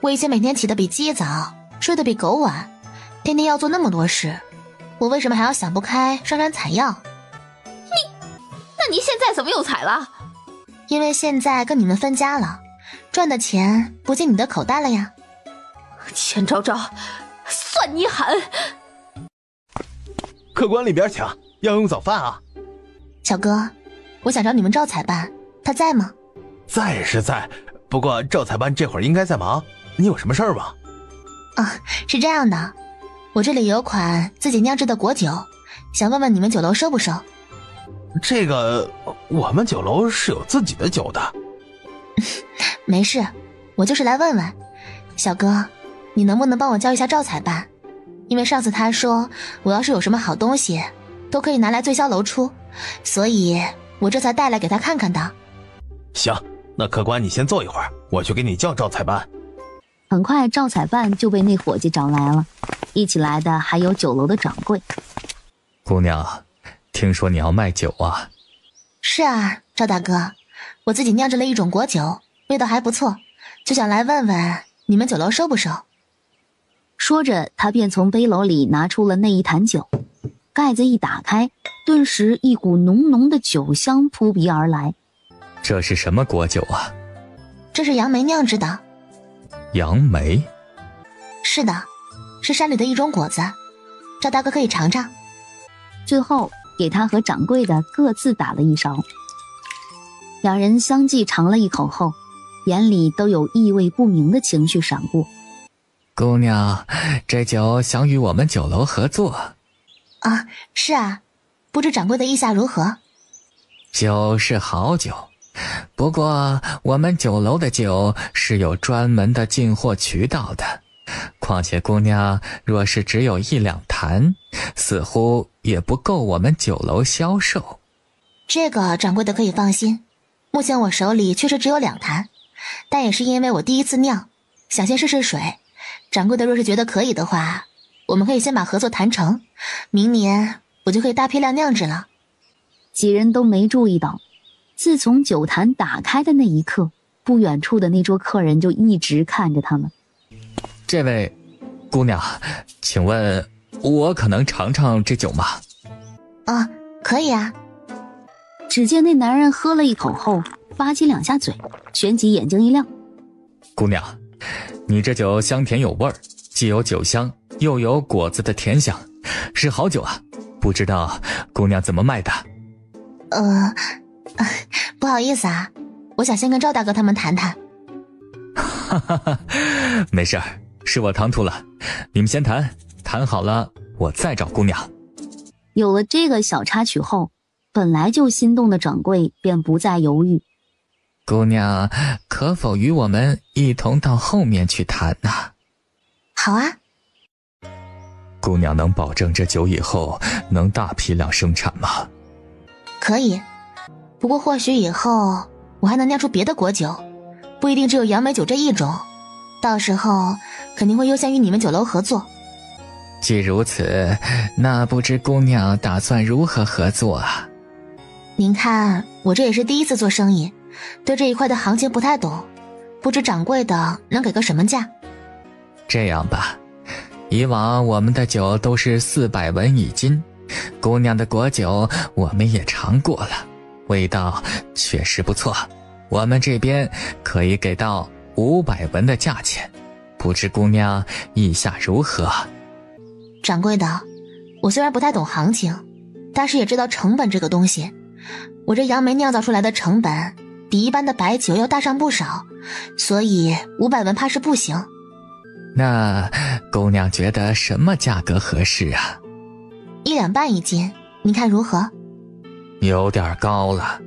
我以前每天起得比鸡早，睡得比狗晚，天天要做那么多事，我为什么还要想不开上山采药？那你现在怎么又采了？因为现在跟你们分家了，赚的钱不进你的口袋了呀。钱昭昭，算你狠！客官里边请，要用早饭啊。小哥，我想找你们赵采办，他在吗？在是在，不过赵采办这会儿应该在忙，你有什么事儿吗？是这样的，我这里有款自己酿制的果酒，想问问你们酒楼收不收？这个我们酒楼是有自己的酒的。没事，我就是来问问。小哥，你能不能帮我叫一下赵采办？因为上次他说我要是有什么好东西都可以拿来醉销楼出，所以我这才带来给他看看的。行，那客官你先坐一会儿，我去给你叫赵采办。很快赵采办就被那伙计找来了，一起来的还有酒楼的掌柜。姑娘，听说你要卖酒啊？是啊，赵大哥，我自己酿制了一种果酒，味道还不错，就想来问问你们酒楼收不收。说着他便从杯篓里拿出了那一坛酒，盖子一打开，顿时一股浓浓的酒香扑鼻而来。这是什么果酒啊？这是杨梅酿制的。杨梅？是的，是山里的一种果子，赵大哥可以尝尝。最后给他和掌柜的各自打了一勺。两人相继尝了一口后，眼里都有意味不明的情绪闪过。姑娘，这酒想与我们酒楼合作啊？是啊，不知掌柜的意下如何？酒是好酒，不过我们酒楼的酒是有专门的进货渠道的，况且姑娘若是只有1-2坛，似乎也不够我们酒楼销售。这个掌柜的可以放心，目前我手里确实只有2坛，但也是因为我第一次酿，想先试试水。掌柜的若是觉得可以的话，我们可以先把合作谈成，明年我就可以大批量酿制了。几人都没注意到，自从酒坛打开的那一刻，不远处的那桌客人就一直看着他们。这位姑娘，请问我可能尝尝这酒吗？啊，可以啊。只见那男人喝了一口后，吧唧两下嘴，旋即眼睛一亮。姑娘，你这酒香甜有味儿，既有酒香，又有果子的甜香，是好酒啊。不知道姑娘怎么卖的？不好意思啊，我想先跟赵大哥他们谈谈。哈哈哈，没事儿，是我唐突了。你们先谈，谈好了我再找姑娘。有了这个小插曲后，本来就心动的掌柜便不再犹豫。姑娘，可否与我们一同到后面去谈呢？好啊。姑娘能保证这酒以后能大批量生产吗？可以，不过或许以后我还能酿出别的果酒，不一定只有杨梅酒这一种，到时候肯定会优先与你们酒楼合作。既如此，那不知姑娘打算如何合作啊？您看，我这也是第一次做生意，对这一块的行情不太懂，不知掌柜的能给个什么价？这样吧，以往我们的酒都是400文一斤，姑娘的果酒我们也尝过了，味道确实不错，我们这边可以给到500文的价钱，不知姑娘意下如何？掌柜的，我虽然不太懂行情，但是也知道成本这个东西，我这杨梅酿造出来的成本比一般的白酒要大上不少，所以500文怕是不行。那姑娘觉得什么价格合适啊？1两半一斤，您看如何？有点高了，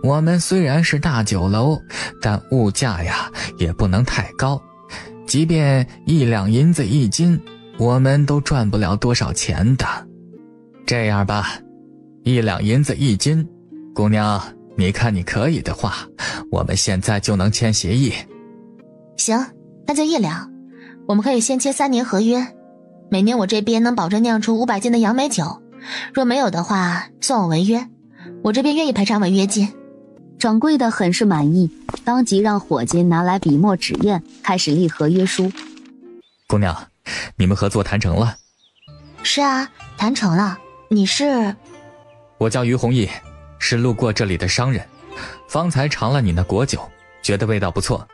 我们虽然是大酒楼，但物价呀也不能太高，即便1两银子一斤，我们都赚不了多少钱的。这样吧，1两银子一斤，姑娘，你看你可以的话，我们现在就能签协议。行，那就1两，我们可以先签3年合约，每年我这边能保证酿出500斤的杨梅酒，若没有的话，算我违约，我这边愿意赔偿违约金。掌柜的很是满意，当即让伙计拿来笔墨纸砚，开始立合约书。姑娘，你们合作谈成了？是啊，谈成了。你是？我叫于弘毅，是路过这里的商人，方才尝了你那果酒，觉得味道不错，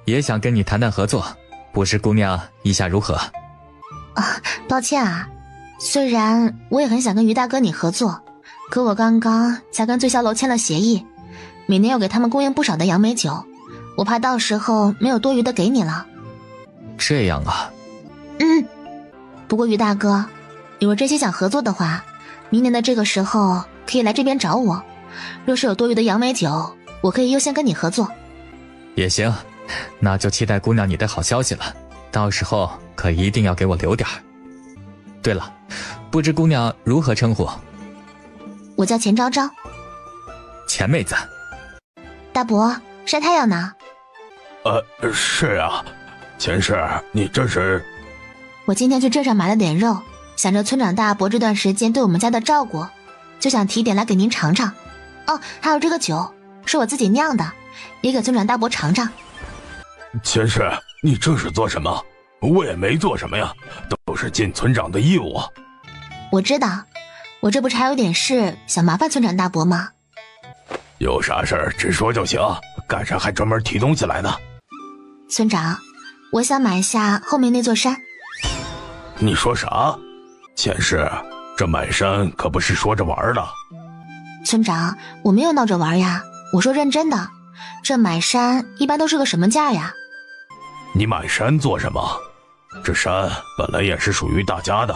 也想跟你谈谈合作，不知姑娘意下如何？啊，抱歉啊，虽然我也很想跟于大哥你合作，可我刚刚才跟醉霄楼签了协议，每年要给他们供应不少的杨梅酒，我怕到时候没有多余的给你了。这样啊。不过于大哥，你若真心想合作的话，明年的这个时候可以来这边找我，若是有多余的杨梅酒，我可以优先跟你合作。也行，那就期待姑娘你的好消息了，到时候可一定要给我留点儿。对了，不知姑娘如何称呼？我叫钱昭昭。钱妹子。大伯，晒太阳呢？是啊，钱氏，你这是？我今天去镇上买了点肉，想着村长大伯这段时间对我们家的照顾，就想提点来给您尝尝。哦，还有这个酒是我自己酿的，也给村长大伯尝尝。钱氏，你这是做什么？我也没做什么呀，都是尽村长的义务啊。我知道，我这不是还有点事想麻烦村长大伯吗？有啥事儿直说就行，干啥还专门提东西来呢？村长，我想买下后面那座山。你说啥？钱氏，这买山可不是说着玩的。村长，我没有闹着玩呀，我说认真的。这买山一般都是个什么价呀？你买山做什么？这山本来也是属于大家的，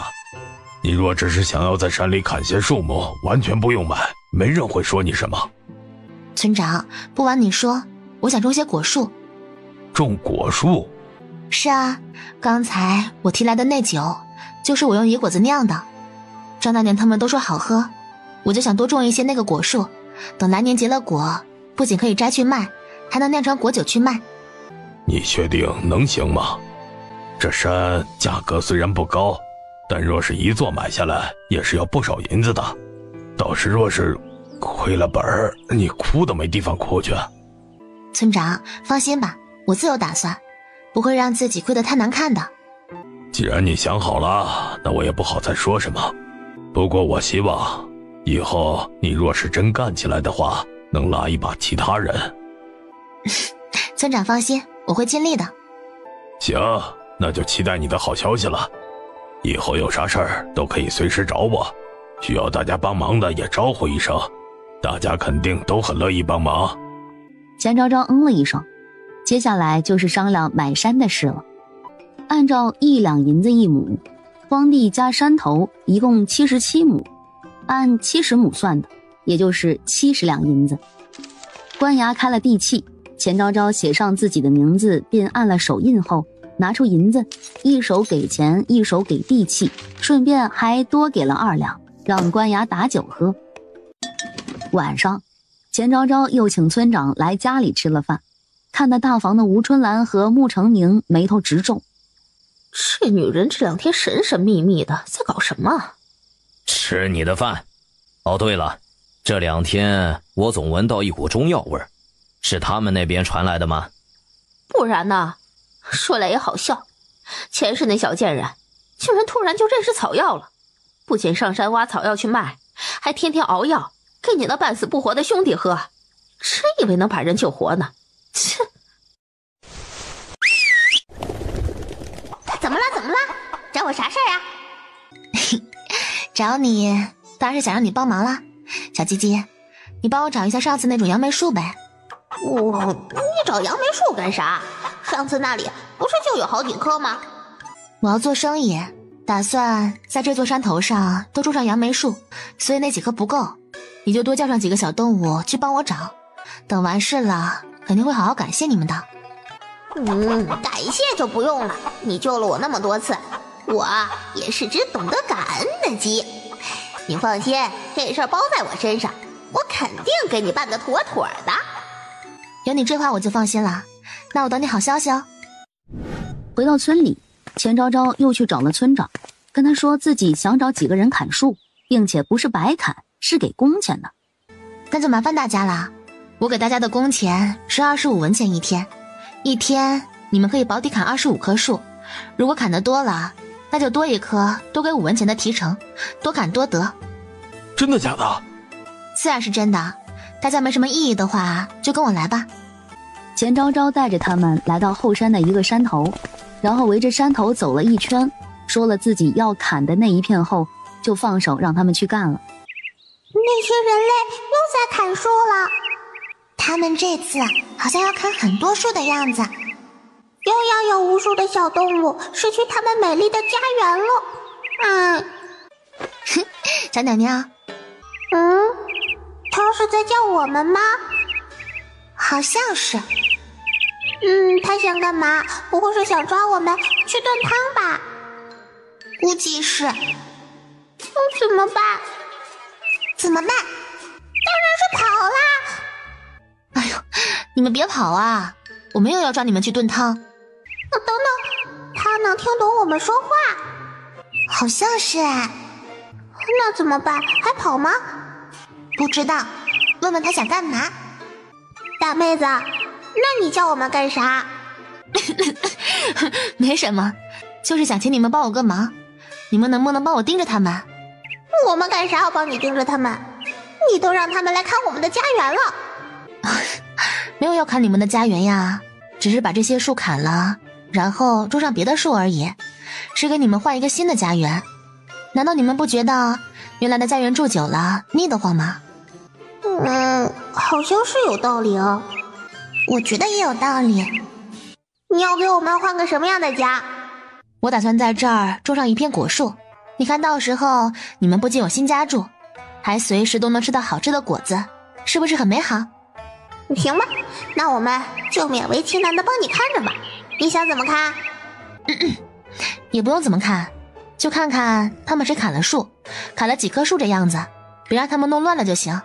你若只是想要在山里砍些树木，完全不用买，没人会说你什么。村长，不瞒你说，我想种些果树。种果树？是啊，刚才我提来的那酒就是我用野果子酿的，张大娘他们都说好喝，我就想多种一些那个果树，等来年结了果，不仅可以摘去卖，还能酿成果酒去卖。你确定能行吗？这山价格虽然不高，但若是一座买下来也是要不少银子的，到时若是亏了本儿，你哭都没地方哭去。村长放心吧，我自有打算，不会让自己亏得太难看的。既然你想好了，那我也不好再说什么。不过我希望以后你若是真干起来的话，能拉一把其他人。村长放心，我会尽力的。行，那就期待你的好消息了。以后有啥事儿都可以随时找我，需要大家帮忙的也招呼一声，大家肯定都很乐意帮忙。钱昭昭了一声，接下来就是商量买山的事了。按照1两银子1亩，荒地加山头一共77亩，按70亩算的，也就是70两银子。官衙开了地契，钱昭昭写上自己的名字并按了手印后，拿出银子，一手给钱，一手给地契，顺便还多给了2两，让官衙打酒喝。晚上，钱昭昭又请村长来家里吃了饭，看得大房的吴春兰和穆成明眉头直皱。这女人这2天神神秘秘的，在搞什么？吃你的饭。哦，对了，这2天我总闻到一股中药味儿，是他们那边传来的吗？不然呢？说来也好笑，前世那小贱人竟然突然就认识草药了，不仅上山挖草药去卖，还天天熬药给你那半死不活的兄弟喝，真以为能把人救活呢？切！怎么了？找我啥事儿啊？找你当然是想让你帮忙啦。小鸡鸡，你帮我找一下上次那种杨梅树呗。你找杨梅树干啥？上次那里不是就有好几棵吗？我要做生意，打算在这座山头上都种上杨梅树，所以那几棵不够，你就多叫上几个小动物去帮我找。等完事了，肯定会好好感谢你们的。感谢就不用了，你救了我那么多次，我也是只懂得感恩的鸡。你放心，这事儿包在我身上，我肯定给你办得妥妥的。有你这话我就放心了，那我等你好消息哦。回到村里，钱昭昭又去找了村长，跟他说自己想找几个人砍树，并且不是白砍，是给工钱的。那就麻烦大家了，我给大家的工钱是25文钱一天，一天你们可以保底砍25棵树，如果砍得多了，那就多一棵多给5文钱的提成，多砍多得。真的假的？自然是真的，大家没什么异议的话就跟我来吧。钱昭昭带着他们来到后山的一个山头，然后围着山头走了一圈，说了自己要砍的那一片后，就放手让他们去干了。那些人类又在砍树了，他们这次好像要砍很多树的样子，又要有无数的小动物失去他们美丽的家园了。小鸟鸟，他是在叫我们吗？好像是。他想干嘛？不会是想抓我们去炖汤吧？估计是。怎么办？怎么办？当然是跑啦！哎呦，你们别跑啊！我没有要抓你们去炖汤。等等，他能听懂我们说话？好像是哎。那怎么办？还跑吗？不知道，问问他想干嘛。大妹子，那你叫我们干啥？没什么，就是想请你们帮我个忙，你们能不能帮我盯着他们？我们干啥要帮你盯着他们？你都让他们来砍我们的家园了。没有要砍你们的家园呀，只是把这些树砍了，然后种上别的树而已，是给你们换一个新的家园。难道你们不觉得原来的家园住久了腻得慌吗？好像是有道理哦。我觉得也有道理。你要给我们换个什么样的家？我打算在这儿种上一片果树，你看到时候你们不仅有新家住，还随时都能吃到好吃的果子，是不是很美好？行吧，那我们就勉为其难的帮你看着吧。你想怎么看？也不用怎么看，就看看他们谁砍了树，砍了几棵树这样子，别让他们弄乱了就行。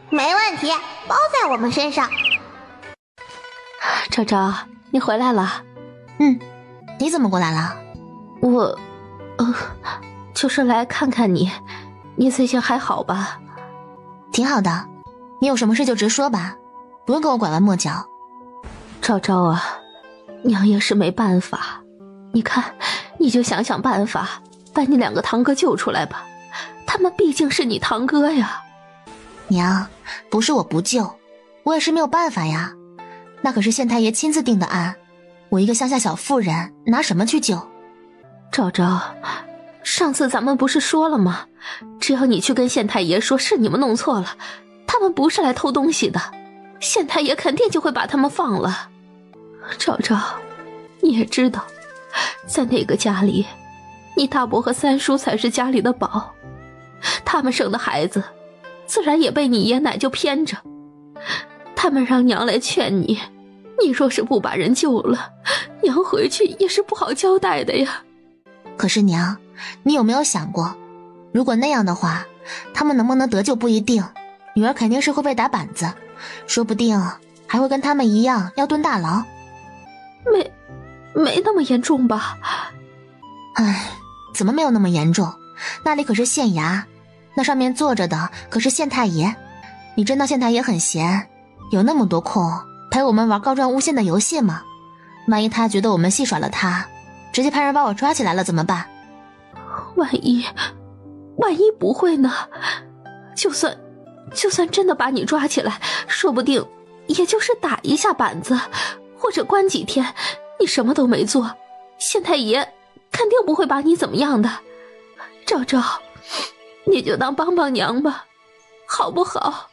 没问题，包在我们身上。昭昭，你回来了。你怎么过来了？我就是来看看你，你最近还好吧？挺好的，你有什么事就直说吧，不用跟我拐弯抹角。昭昭啊，娘也是没办法，你看你就想想办法把你2个堂哥救出来吧，他们毕竟是你堂哥呀。娘，不是我不救，我也是没有办法呀。那可是县太爷亲自定的案，我一个乡下小妇人拿什么去救？昭昭，上次咱们不是说了吗？只要你去跟县太爷说是你们弄错了，他们不是来偷东西的，县太爷肯定就会把他们放了。昭昭，你也知道，在那个家里，你大伯和三叔才是家里的宝，他们生的孩子自然也被你爷奶就偏着。他们让娘来劝你，你若是不把人救了，娘回去也是不好交代的呀。可是娘，你有没有想过，如果那样的话，他们能不能得救不一定，女儿肯定是会被打板子，说不定还会跟他们一样要蹲大牢。没那么严重吧？唉，怎么没有那么严重？那里可是县衙，那上面坐着的可是县太爷。你真当县太爷很闲，有那么多空陪我们玩告状诬陷的游戏吗？万一他觉得我们戏耍了他，直接派人把我抓起来了怎么办？万一不会呢？就算真的把你抓起来，说不定也就是打一下板子，或者关几天，你什么都没做，县太爷肯定不会把你怎么样的。昭昭，你就当帮帮娘吧，好不好？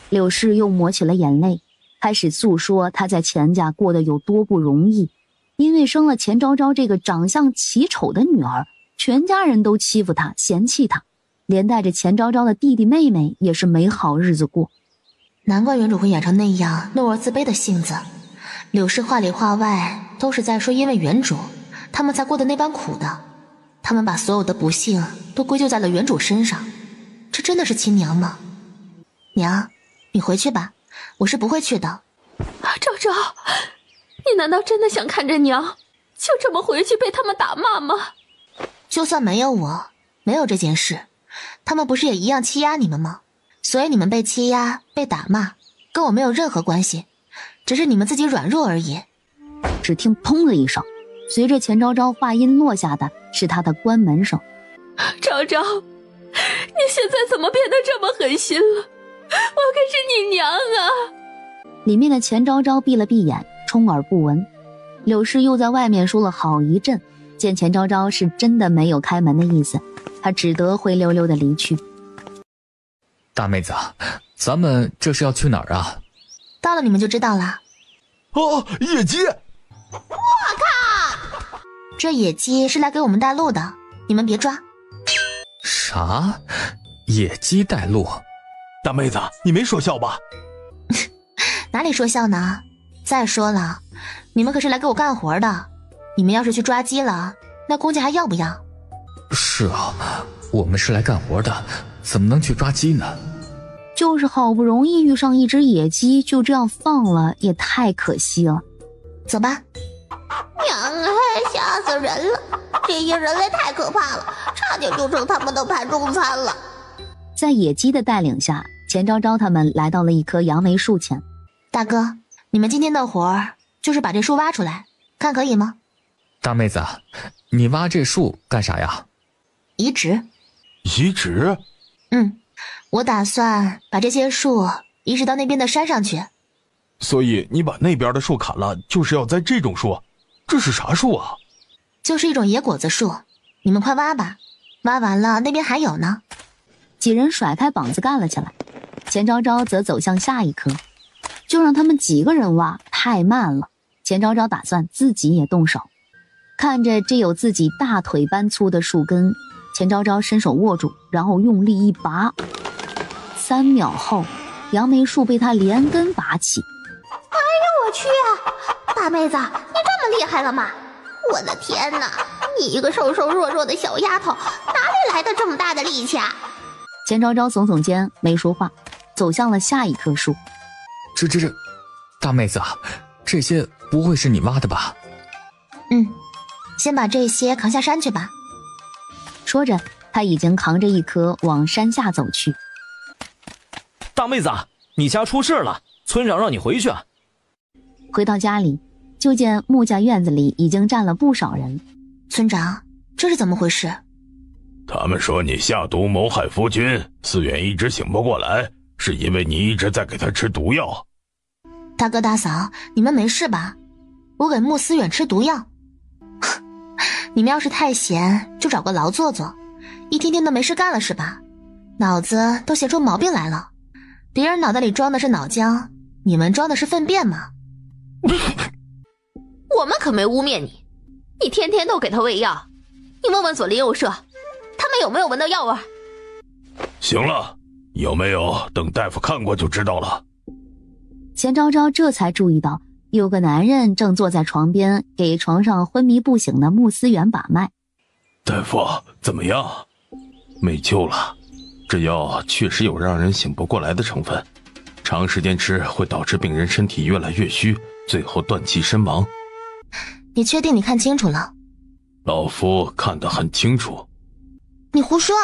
柳氏又抹起了眼泪，开始诉说她在钱家过得有多不容易。因为生了钱昭昭这个长相奇丑的女儿，全家人都欺负她，嫌弃她，连带着钱昭昭的弟弟妹妹也是没好日子过。难怪原主会养成那样懦弱自卑的性子。柳氏话里话外都是在说，因为原主他们才过得那般苦的，他们把所有的不幸都归咎在了原主身上，这真的是亲娘吗？娘，你回去吧，我是不会去的。昭昭，你难道真的想看着娘就这么回去被他们打骂吗？就算没有我，没有这件事，他们不是也一样欺压你们吗？所以你们被欺压被打骂跟我没有任何关系，只是你们自己软弱而已。只听砰的一声，随着钱昭昭话音落下的是他的关门声。昭昭，你现在怎么变得这么狠心了？我可是你娘啊！里面的钱昭昭闭了闭眼，充耳不闻。柳氏又在外面说了好一阵，见钱昭昭是真的没有开门的意思，他只得灰溜溜的离去。大妹子，咱们这是要去哪儿啊？到了你们就知道了。哦，野鸡！我靠！这野鸡是来给我们带路的，你们别抓。啥？野鸡带路？大妹子，你没说笑吧？哪里说笑呢？再说了，你们可是来给我干活的，你们要是去抓鸡了，那公家还要不要？是啊，我们是来干活的，怎么能去抓鸡呢？就是好不容易遇上一只野鸡，就这样放了，也太可惜了。走吧。娘啊，吓死人了！这些人类太可怕了，差点就成他们的盘中餐了。在野鸡的带领下，钱昭昭他们来到了一棵杨梅树前。大哥，你们今天的活儿就是把这树挖出来，看可以吗？大妹子，你挖这树干啥呀？移植。移植？我打算把这些树移植到那边的山上去。所以你把那边的树砍了，就是要栽这种树？这是啥树啊？就是一种野果子树，你们快挖吧，挖完了那边还有呢。几人甩开膀子干了起来，钱昭昭则走向下一棵。就让他们几个人挖，太慢了。钱昭昭打算自己也动手。看着这有自己大腿般粗的树根，钱昭昭伸手握住，然后用力一拔。3秒后，杨梅树被他连根拔起。哎呦我去啊！大妹子，你这么厉害了吗？我的天哪，你一个瘦瘦弱弱的小丫头，哪里来的这么大的力气啊？钱昭昭耸耸肩，没说话，走向了下一棵树。这，大妹子，这些不会是你挖的吧？先把这些扛下山去吧。说着，他已经扛着一棵往山下走去。大妹子，你家出事了，村长让你回去啊。回到家里，就见穆家院子里已经站了不少人。村长，这是怎么回事？他们说你下毒谋害夫君，思远一直醒不过来，是因为你一直在给他吃毒药。大哥大嫂，你们没事吧？我给穆思远吃毒药？你们要是太闲，就找个牢做做，一天天的没事干了是吧？脑子都闲出毛病来了。别人脑袋里装的是脑浆，你们装的是粪便吗？我们可没污蔑你，你天天都给他喂药，你问问左邻右舍，他们有没有闻到药味？行了，有没有等大夫看过就知道了。钱昭昭这才注意到有个男人正坐在床边给床上昏迷不醒的穆思远把脉。大夫怎么样？没救了，这药确实有让人醒不过来的成分，长时间吃会导致病人身体越来越虚，最后断气身亡。你确定你看清楚了？老夫看得很清楚。你胡说，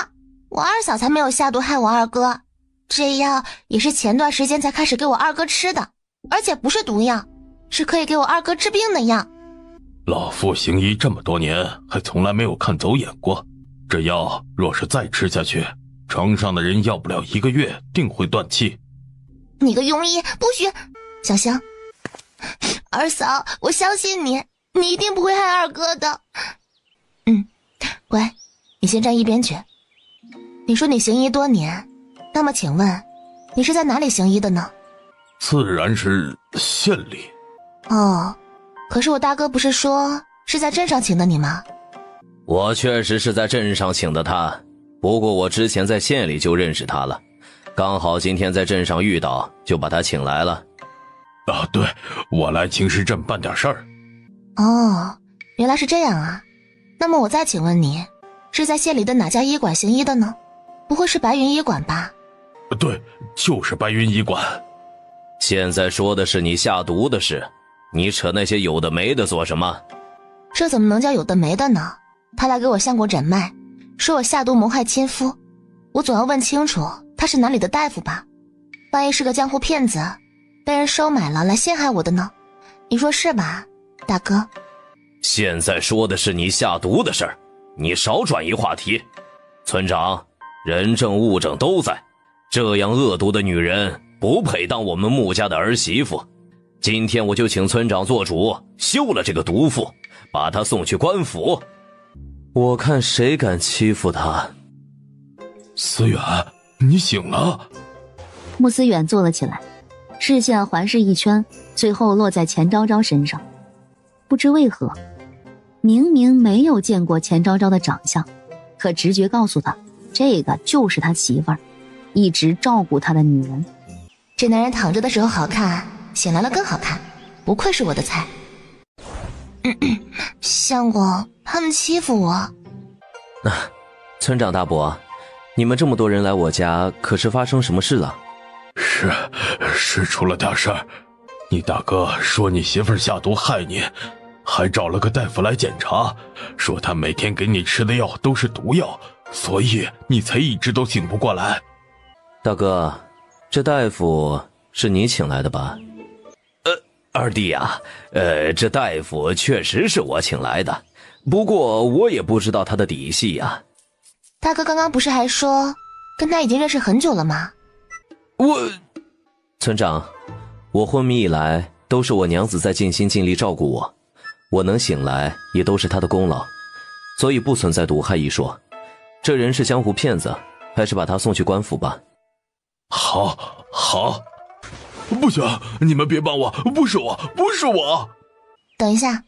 我二嫂才没有下毒害我二哥，这药也是前段时间才开始给我二哥吃的，而且不是毒药，是可以给我二哥治病的药。老夫行医这么多年，还从来没有看走眼过。这药若是再吃下去，床上的人要不了1个月定会断气。你个庸医，不许！小香，二嫂，我相信你，你一定不会害二哥的。乖，你先站一边去。你说你行医多年，那么请问你是在哪里行医的呢？自然是县里。哦，可是我大哥不是说是在镇上请的你吗？我确实是在镇上请的他，不过我之前在县里就认识他了，刚好今天在镇上遇到，就把他请来了。啊，对，我来青石镇办点事儿。哦，原来是这样啊。那么我再请问你，是在县里的哪家医馆行医的呢？不会是白云医馆吧？对，就是白云医馆。现在说的是你下毒的事，你扯那些有的没的做什么？这怎么能叫有的没的呢？他来给我相过诊脉，说我下毒谋害亲夫，我总要问清楚他是哪里的大夫吧？万一是个江湖骗子，被人收买了来陷害我的呢？你说是吧，大哥？现在说的是你下毒的事儿，你少转移话题。村长，人证物证都在，这样恶毒的女人不配当我们穆家的儿媳妇。今天我就请村长做主，休了这个毒妇，把她送去官府。我看谁敢欺负她。思远，你醒了。穆思远坐了起来，视线环视一圈，最后落在钱昭昭身上。不知为何，明明没有见过钱昭昭的长相，可直觉告诉他，这个就是他媳妇儿，一直照顾他的女人。这男人躺着的时候好看，醒来了更好看，不愧是我的菜。相公，他们欺负我。村长大伯，你们这么多人来我家，可是发生什么事了？是出了点事儿。你大哥说你媳妇儿下毒害你，还找了个大夫来检查，说他每天给你吃的药都是毒药，所以你才一直都醒不过来。大哥，这大夫是你请来的吧？二弟啊，这大夫确实是我请来的，不过我也不知道他的底细啊。大哥刚刚不是还说跟他已经认识很久了吗？村长，我昏迷以来都是我娘子在尽心尽力照顾我，我能醒来也都是她的功劳，所以不存在毒害一说。这人是江湖骗子，还是把他送去官府吧。好。不行，你们别帮我，不是我。等一下，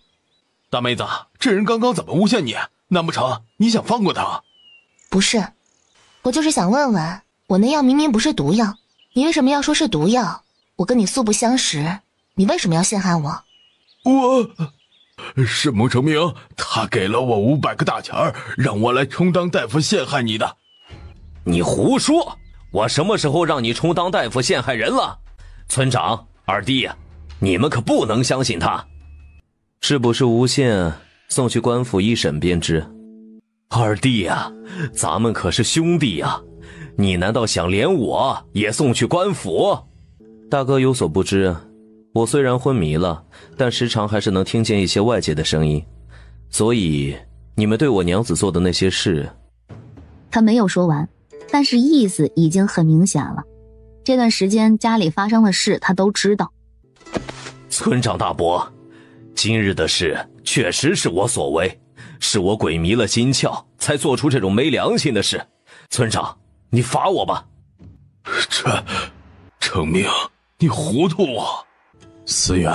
大妹子，这人刚刚怎么诬陷你？难不成你想放过他？不是，我就是想问问，我那药明明不是毒药，你为什么要说是毒药？我跟你素不相识，你为什么要陷害我？沈梦成明，他给了我500个大钱儿，让我来充当大夫陷害你的。你胡说！我什么时候让你充当大夫陷害人了？村长，二弟呀，你们可不能相信他。是不是诬陷，送去官府一审便知。二弟呀，咱们可是兄弟呀，你难道想连我也送去官府？大哥有所不知，我虽然昏迷了，但时常还是能听见一些外界的声音，所以你们对我娘子做的那些事……他没有说完，但是意思已经很明显了。这段时间家里发生的事他都知道。村长大伯，今日的事确实是我所为，是我鬼迷了心窍，才做出这种没良心的事。村长，你罚我吧。程明，你糊涂啊！思远，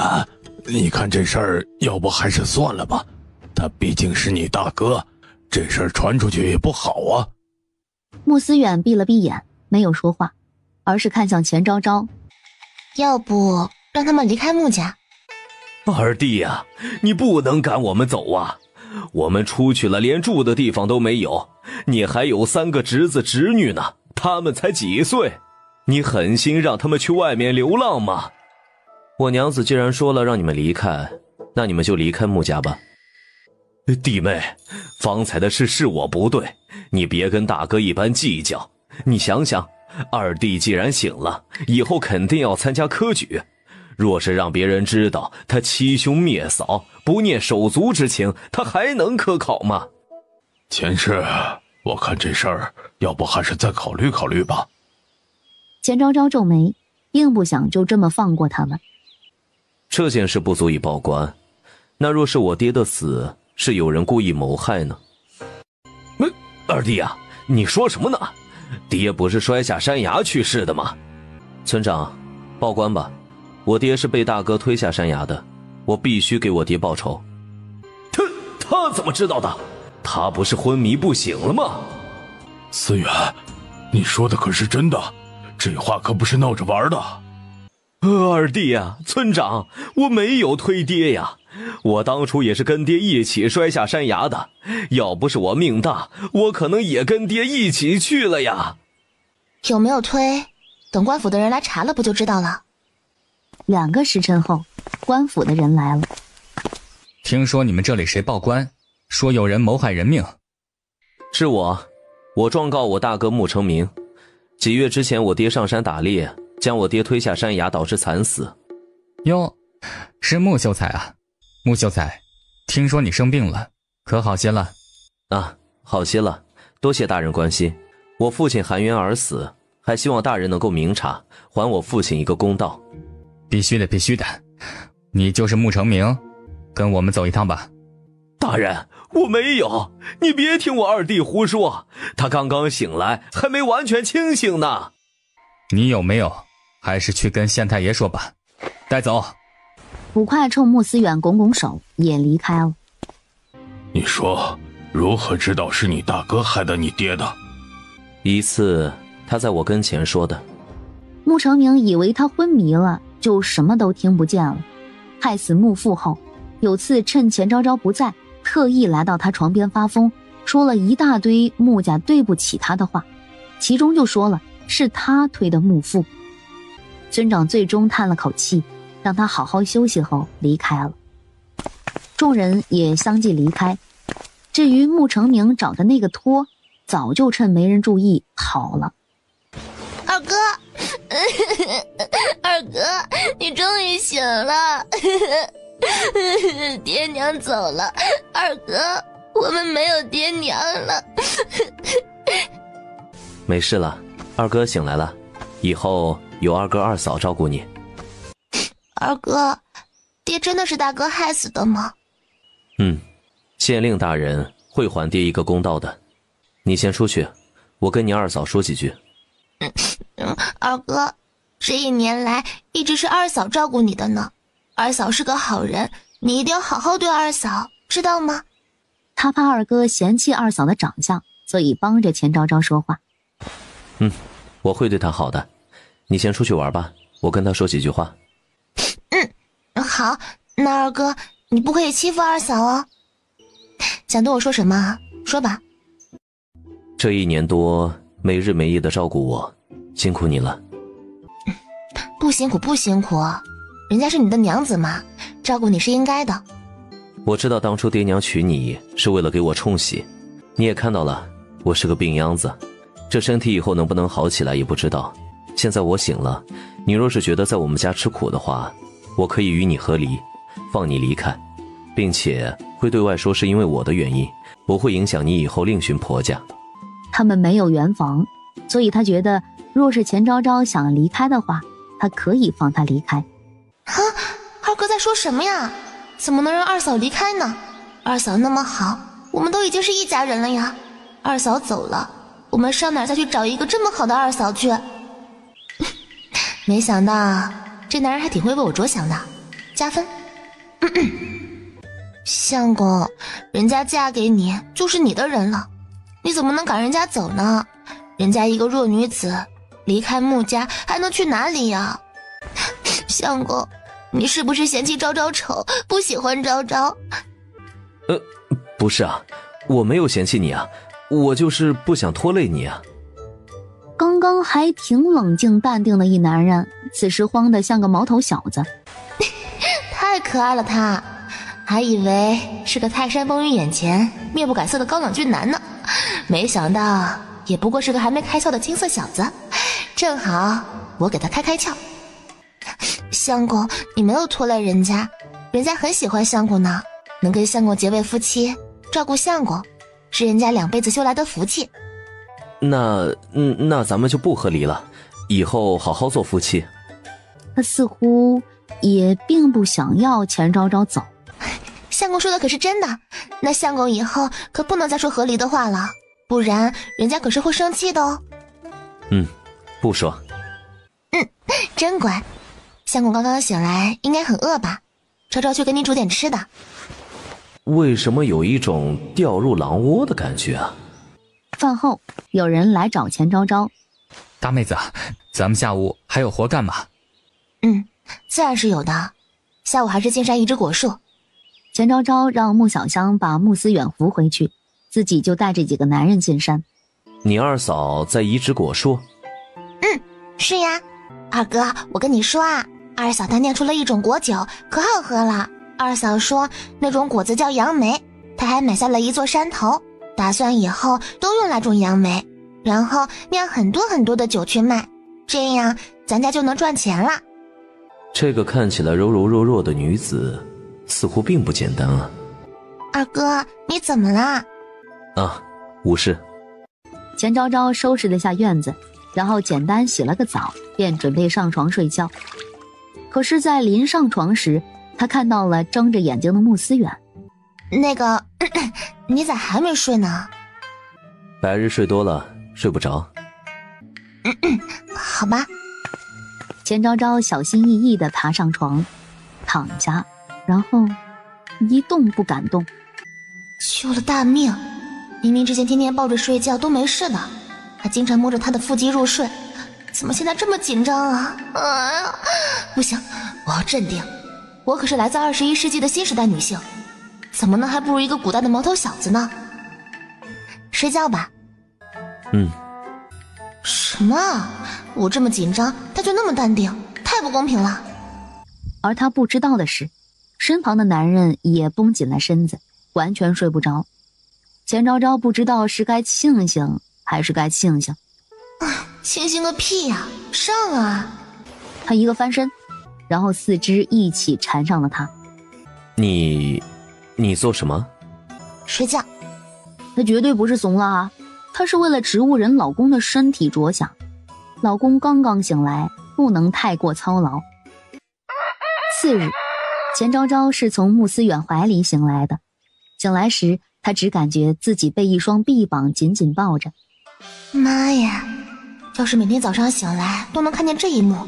你看这事儿，要不还是算了吧。他毕竟是你大哥，这事儿传出去也不好啊。穆思远闭了闭眼，没有说话，而是看向钱昭昭。要不让他们离开穆家？二弟呀，你不能赶我们走啊！我们出去了，连住的地方都没有。你还有3个侄子侄女呢，他们才几岁？你狠心让他们去外面流浪吗？我娘子既然说了让你们离开，那你们就离开穆家吧。弟妹，方才的事是我不对，你别跟大哥一般计较。你想想，二弟既然醒了，以后肯定要参加科举，若是让别人知道他欺兄灭嫂，不念手足之情，他还能科考吗？前世，我看这事儿要不还是再考虑考虑吧。钱昭昭皱眉，并不想就这么放过他们。这件事不足以报官，那若是我爹的死是有人故意谋害呢？二弟啊，你说什么呢？爹不是摔下山崖去世的吗？村长，报官吧，我爹是被大哥推下山崖的，我必须给我爹报仇。他怎么知道的？他不是昏迷不醒了吗？思远，你说的可是真的？这话可不是闹着玩的。二弟呀，村长，我没有推爹呀，我当初也是跟爹一起摔下山崖的，要不是我命大，我可能也跟爹一起去了呀。有没有推？等官府的人来查了不就知道了。2个时辰后，官府的人来了。听说你们这里谁报官，说有人谋害人命？是我状告我大哥穆成明。几月之前我爹上山打猎，将我爹推下山崖，导致惨死。哟，是穆秀才啊。穆秀才，听说你生病了，可好些了？啊，好些了，多谢大人关心。我父亲含冤而死，还希望大人能够明察，还我父亲一个公道。必须的，必须的。你就是穆成明，跟我们走一趟吧。大人，我没有，你别听我二弟胡说，他刚刚醒来，还没完全清醒呢。你有没有？还是去跟县太爷说吧。带走。捕快冲穆思远拱拱手，也离开了。你说，如何知道是你大哥害得你爹的？一次，他在我跟前说的。穆成明以为他昏迷了，就什么都听不见了。害死穆父后，有次趁钱昭昭不在，特意来到他床边发疯，说了一大堆穆家对不起他的话，其中就说了是他推的穆父。村长最终叹了口气，让他好好休息后离开了。众人也相继离开。至于穆成明找的那个托，早就趁没人注意跑了。二哥，二哥，你终于醒了。爹娘走了，二哥，我们没有爹娘了。没事了，二哥醒来了，以后有二哥二嫂照顾你。二哥，爹真的是大哥害死的吗？县令大人会还爹一个公道的。你先出去，我跟你二嫂说几句。二哥，这1年来一直是二嫂照顾你的呢。二嫂是个好人，你一定要好好对二嫂，知道吗？他怕二哥嫌弃二嫂的长相，所以帮着钱昭昭说话。我会对她好的。你先出去玩吧，我跟她说几句话。好，那二哥，你不可以欺负二嫂哦。想对我说什么啊？说吧。这1年多没日没夜的照顾我，辛苦你了。不辛苦不辛苦，人家是你的娘子嘛，照顾你是应该的。我知道当初爹娘娶你是为了给我冲喜，你也看到了，我是个病秧子，这身体以后能不能好起来也不知道。现在我醒了，你若是觉得在我们家吃苦的话，我可以与你和离，放你离开，并且会对外说是因为我的原因，不会影响你以后另寻婆家。他们没有圆房，所以他觉得若是钱昭昭想离开的话，他可以放他离开。啊，二哥在说什么呀？怎么能让二嫂离开呢？二嫂那么好，我们都已经是一家人了呀。二嫂走了，我们上哪儿再去找一个这么好的二嫂去？没想到这男人还挺会为我着想的，加分。相公，人家嫁给你就是你的人了，你怎么能赶人家走呢？人家一个弱女子离开穆家还能去哪里呀？相公，你是不是嫌弃昭昭丑，不喜欢昭昭？不是啊，我没有嫌弃你啊，我就是不想拖累你啊。刚刚还挺冷静淡定的一男人，此时慌得像个毛头小子。太可爱了他，还以为是个泰山崩于眼前面不改色的高冷俊男呢，没想到也不过是个还没开窍的青涩小子，正好我给他开开窍。相公，你没有拖累人家，人家很喜欢相公呢，能跟相公结为夫妻，照顾相公，是人家2辈子修来的福气。那咱们就不和离了，以后好好做夫妻。他似乎也并不想要钱昭昭走。相公说的可是真的，那相公以后可不能再说和离的话了，不然人家可是会生气的哦。不说。真乖。相公刚刚醒来应该很饿吧？昭昭去给你煮点吃的。为什么有一种掉入狼窝的感觉啊？饭后有人来找钱昭昭。大妹子，咱们下午还有活干吗？自然是有的，下午还是进山移植果树。钱昭昭让穆小香把穆思远扶回去，自己就带着几个男人进山。你二嫂在移植果树？是呀，二哥，我跟你说啊，二嫂她酿出了一种果酒，可好喝了。二嫂说那种果子叫杨梅，她还买下了一座山头，打算以后都用来种杨梅，然后酿很多很多的酒去卖，这样咱家就能赚钱了。这个看起来柔柔弱弱的女子似乎并不简单啊。二哥，你怎么了？无事。钱昭昭收拾了下院子，然后简单洗了个澡，便准备上床睡觉。可是在临上床时，他看到了睁着眼睛的穆思远。那个你咋还没睡呢？白日睡多了睡不着。好吧。钱昭昭小心翼翼地爬上床，躺下，然后一动不敢动。救了大命，明明之前天天抱着睡觉都没事的，还经常摸着他的腹肌入睡，怎么现在这么紧张啊？不行，我要镇定，我可是来自21世纪的新时代女性，怎么能还不如一个古代的毛头小子呢？睡觉吧。什么？我这么紧张，他就那么淡定，太不公平了。而他不知道的是，身旁的男人也绷紧了身子，完全睡不着。钱昭昭不知道是该庆幸还是该庆幸。庆幸个屁呀！上啊！他一个翻身，然后四肢一起缠上了他。你做什么？睡觉。他绝对不是怂了啊，他是为了植物人老公的身体着想。老公刚刚醒来，不能太过操劳。次日，钱昭昭是从穆思远怀里醒来的。醒来时，他只感觉自己被一双臂膀紧紧抱着。妈呀，要是每天早上醒来都能看见这一幕，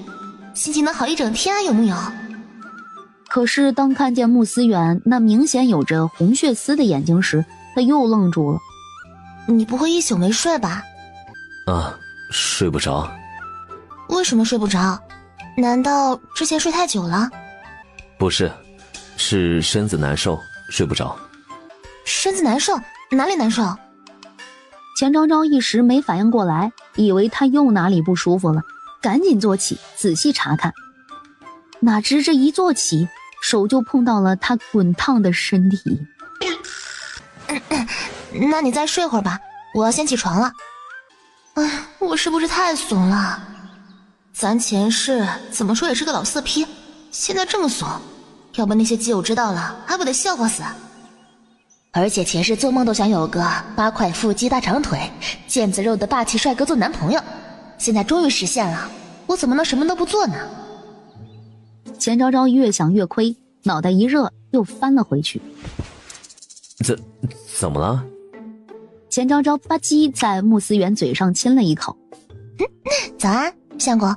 心情能好一整天啊，有木有？可是当看见穆思远那明显有着红血丝的眼睛时，他又愣住了。你不会一宿没睡吧？睡不着。为什么睡不着？难道之前睡太久了？不是，是身子难受，睡不着。身子难受？哪里难受？钱昭昭一时没反应过来，以为他又哪里不舒服了，赶紧坐起仔细查看。哪知这一坐起，手就碰到了他滚烫的身体。那你再睡会儿吧，我要先起床了。我是不是太怂了？咱前世怎么说也是个老色批，现在这么怂，要不那些基友知道了还不得笑话死？而且前世做梦都想有个8块腹肌大长腿、腱子肉的霸气帅哥做男朋友，现在终于实现了，我怎么能什么都不做呢？钱昭昭越想越亏，脑袋一热又翻了回去。怎么了？钱昭昭吧唧在穆思远嘴上亲了一口。早安，相公。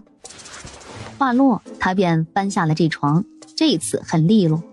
话落，他便搬下了这床，这次很利落。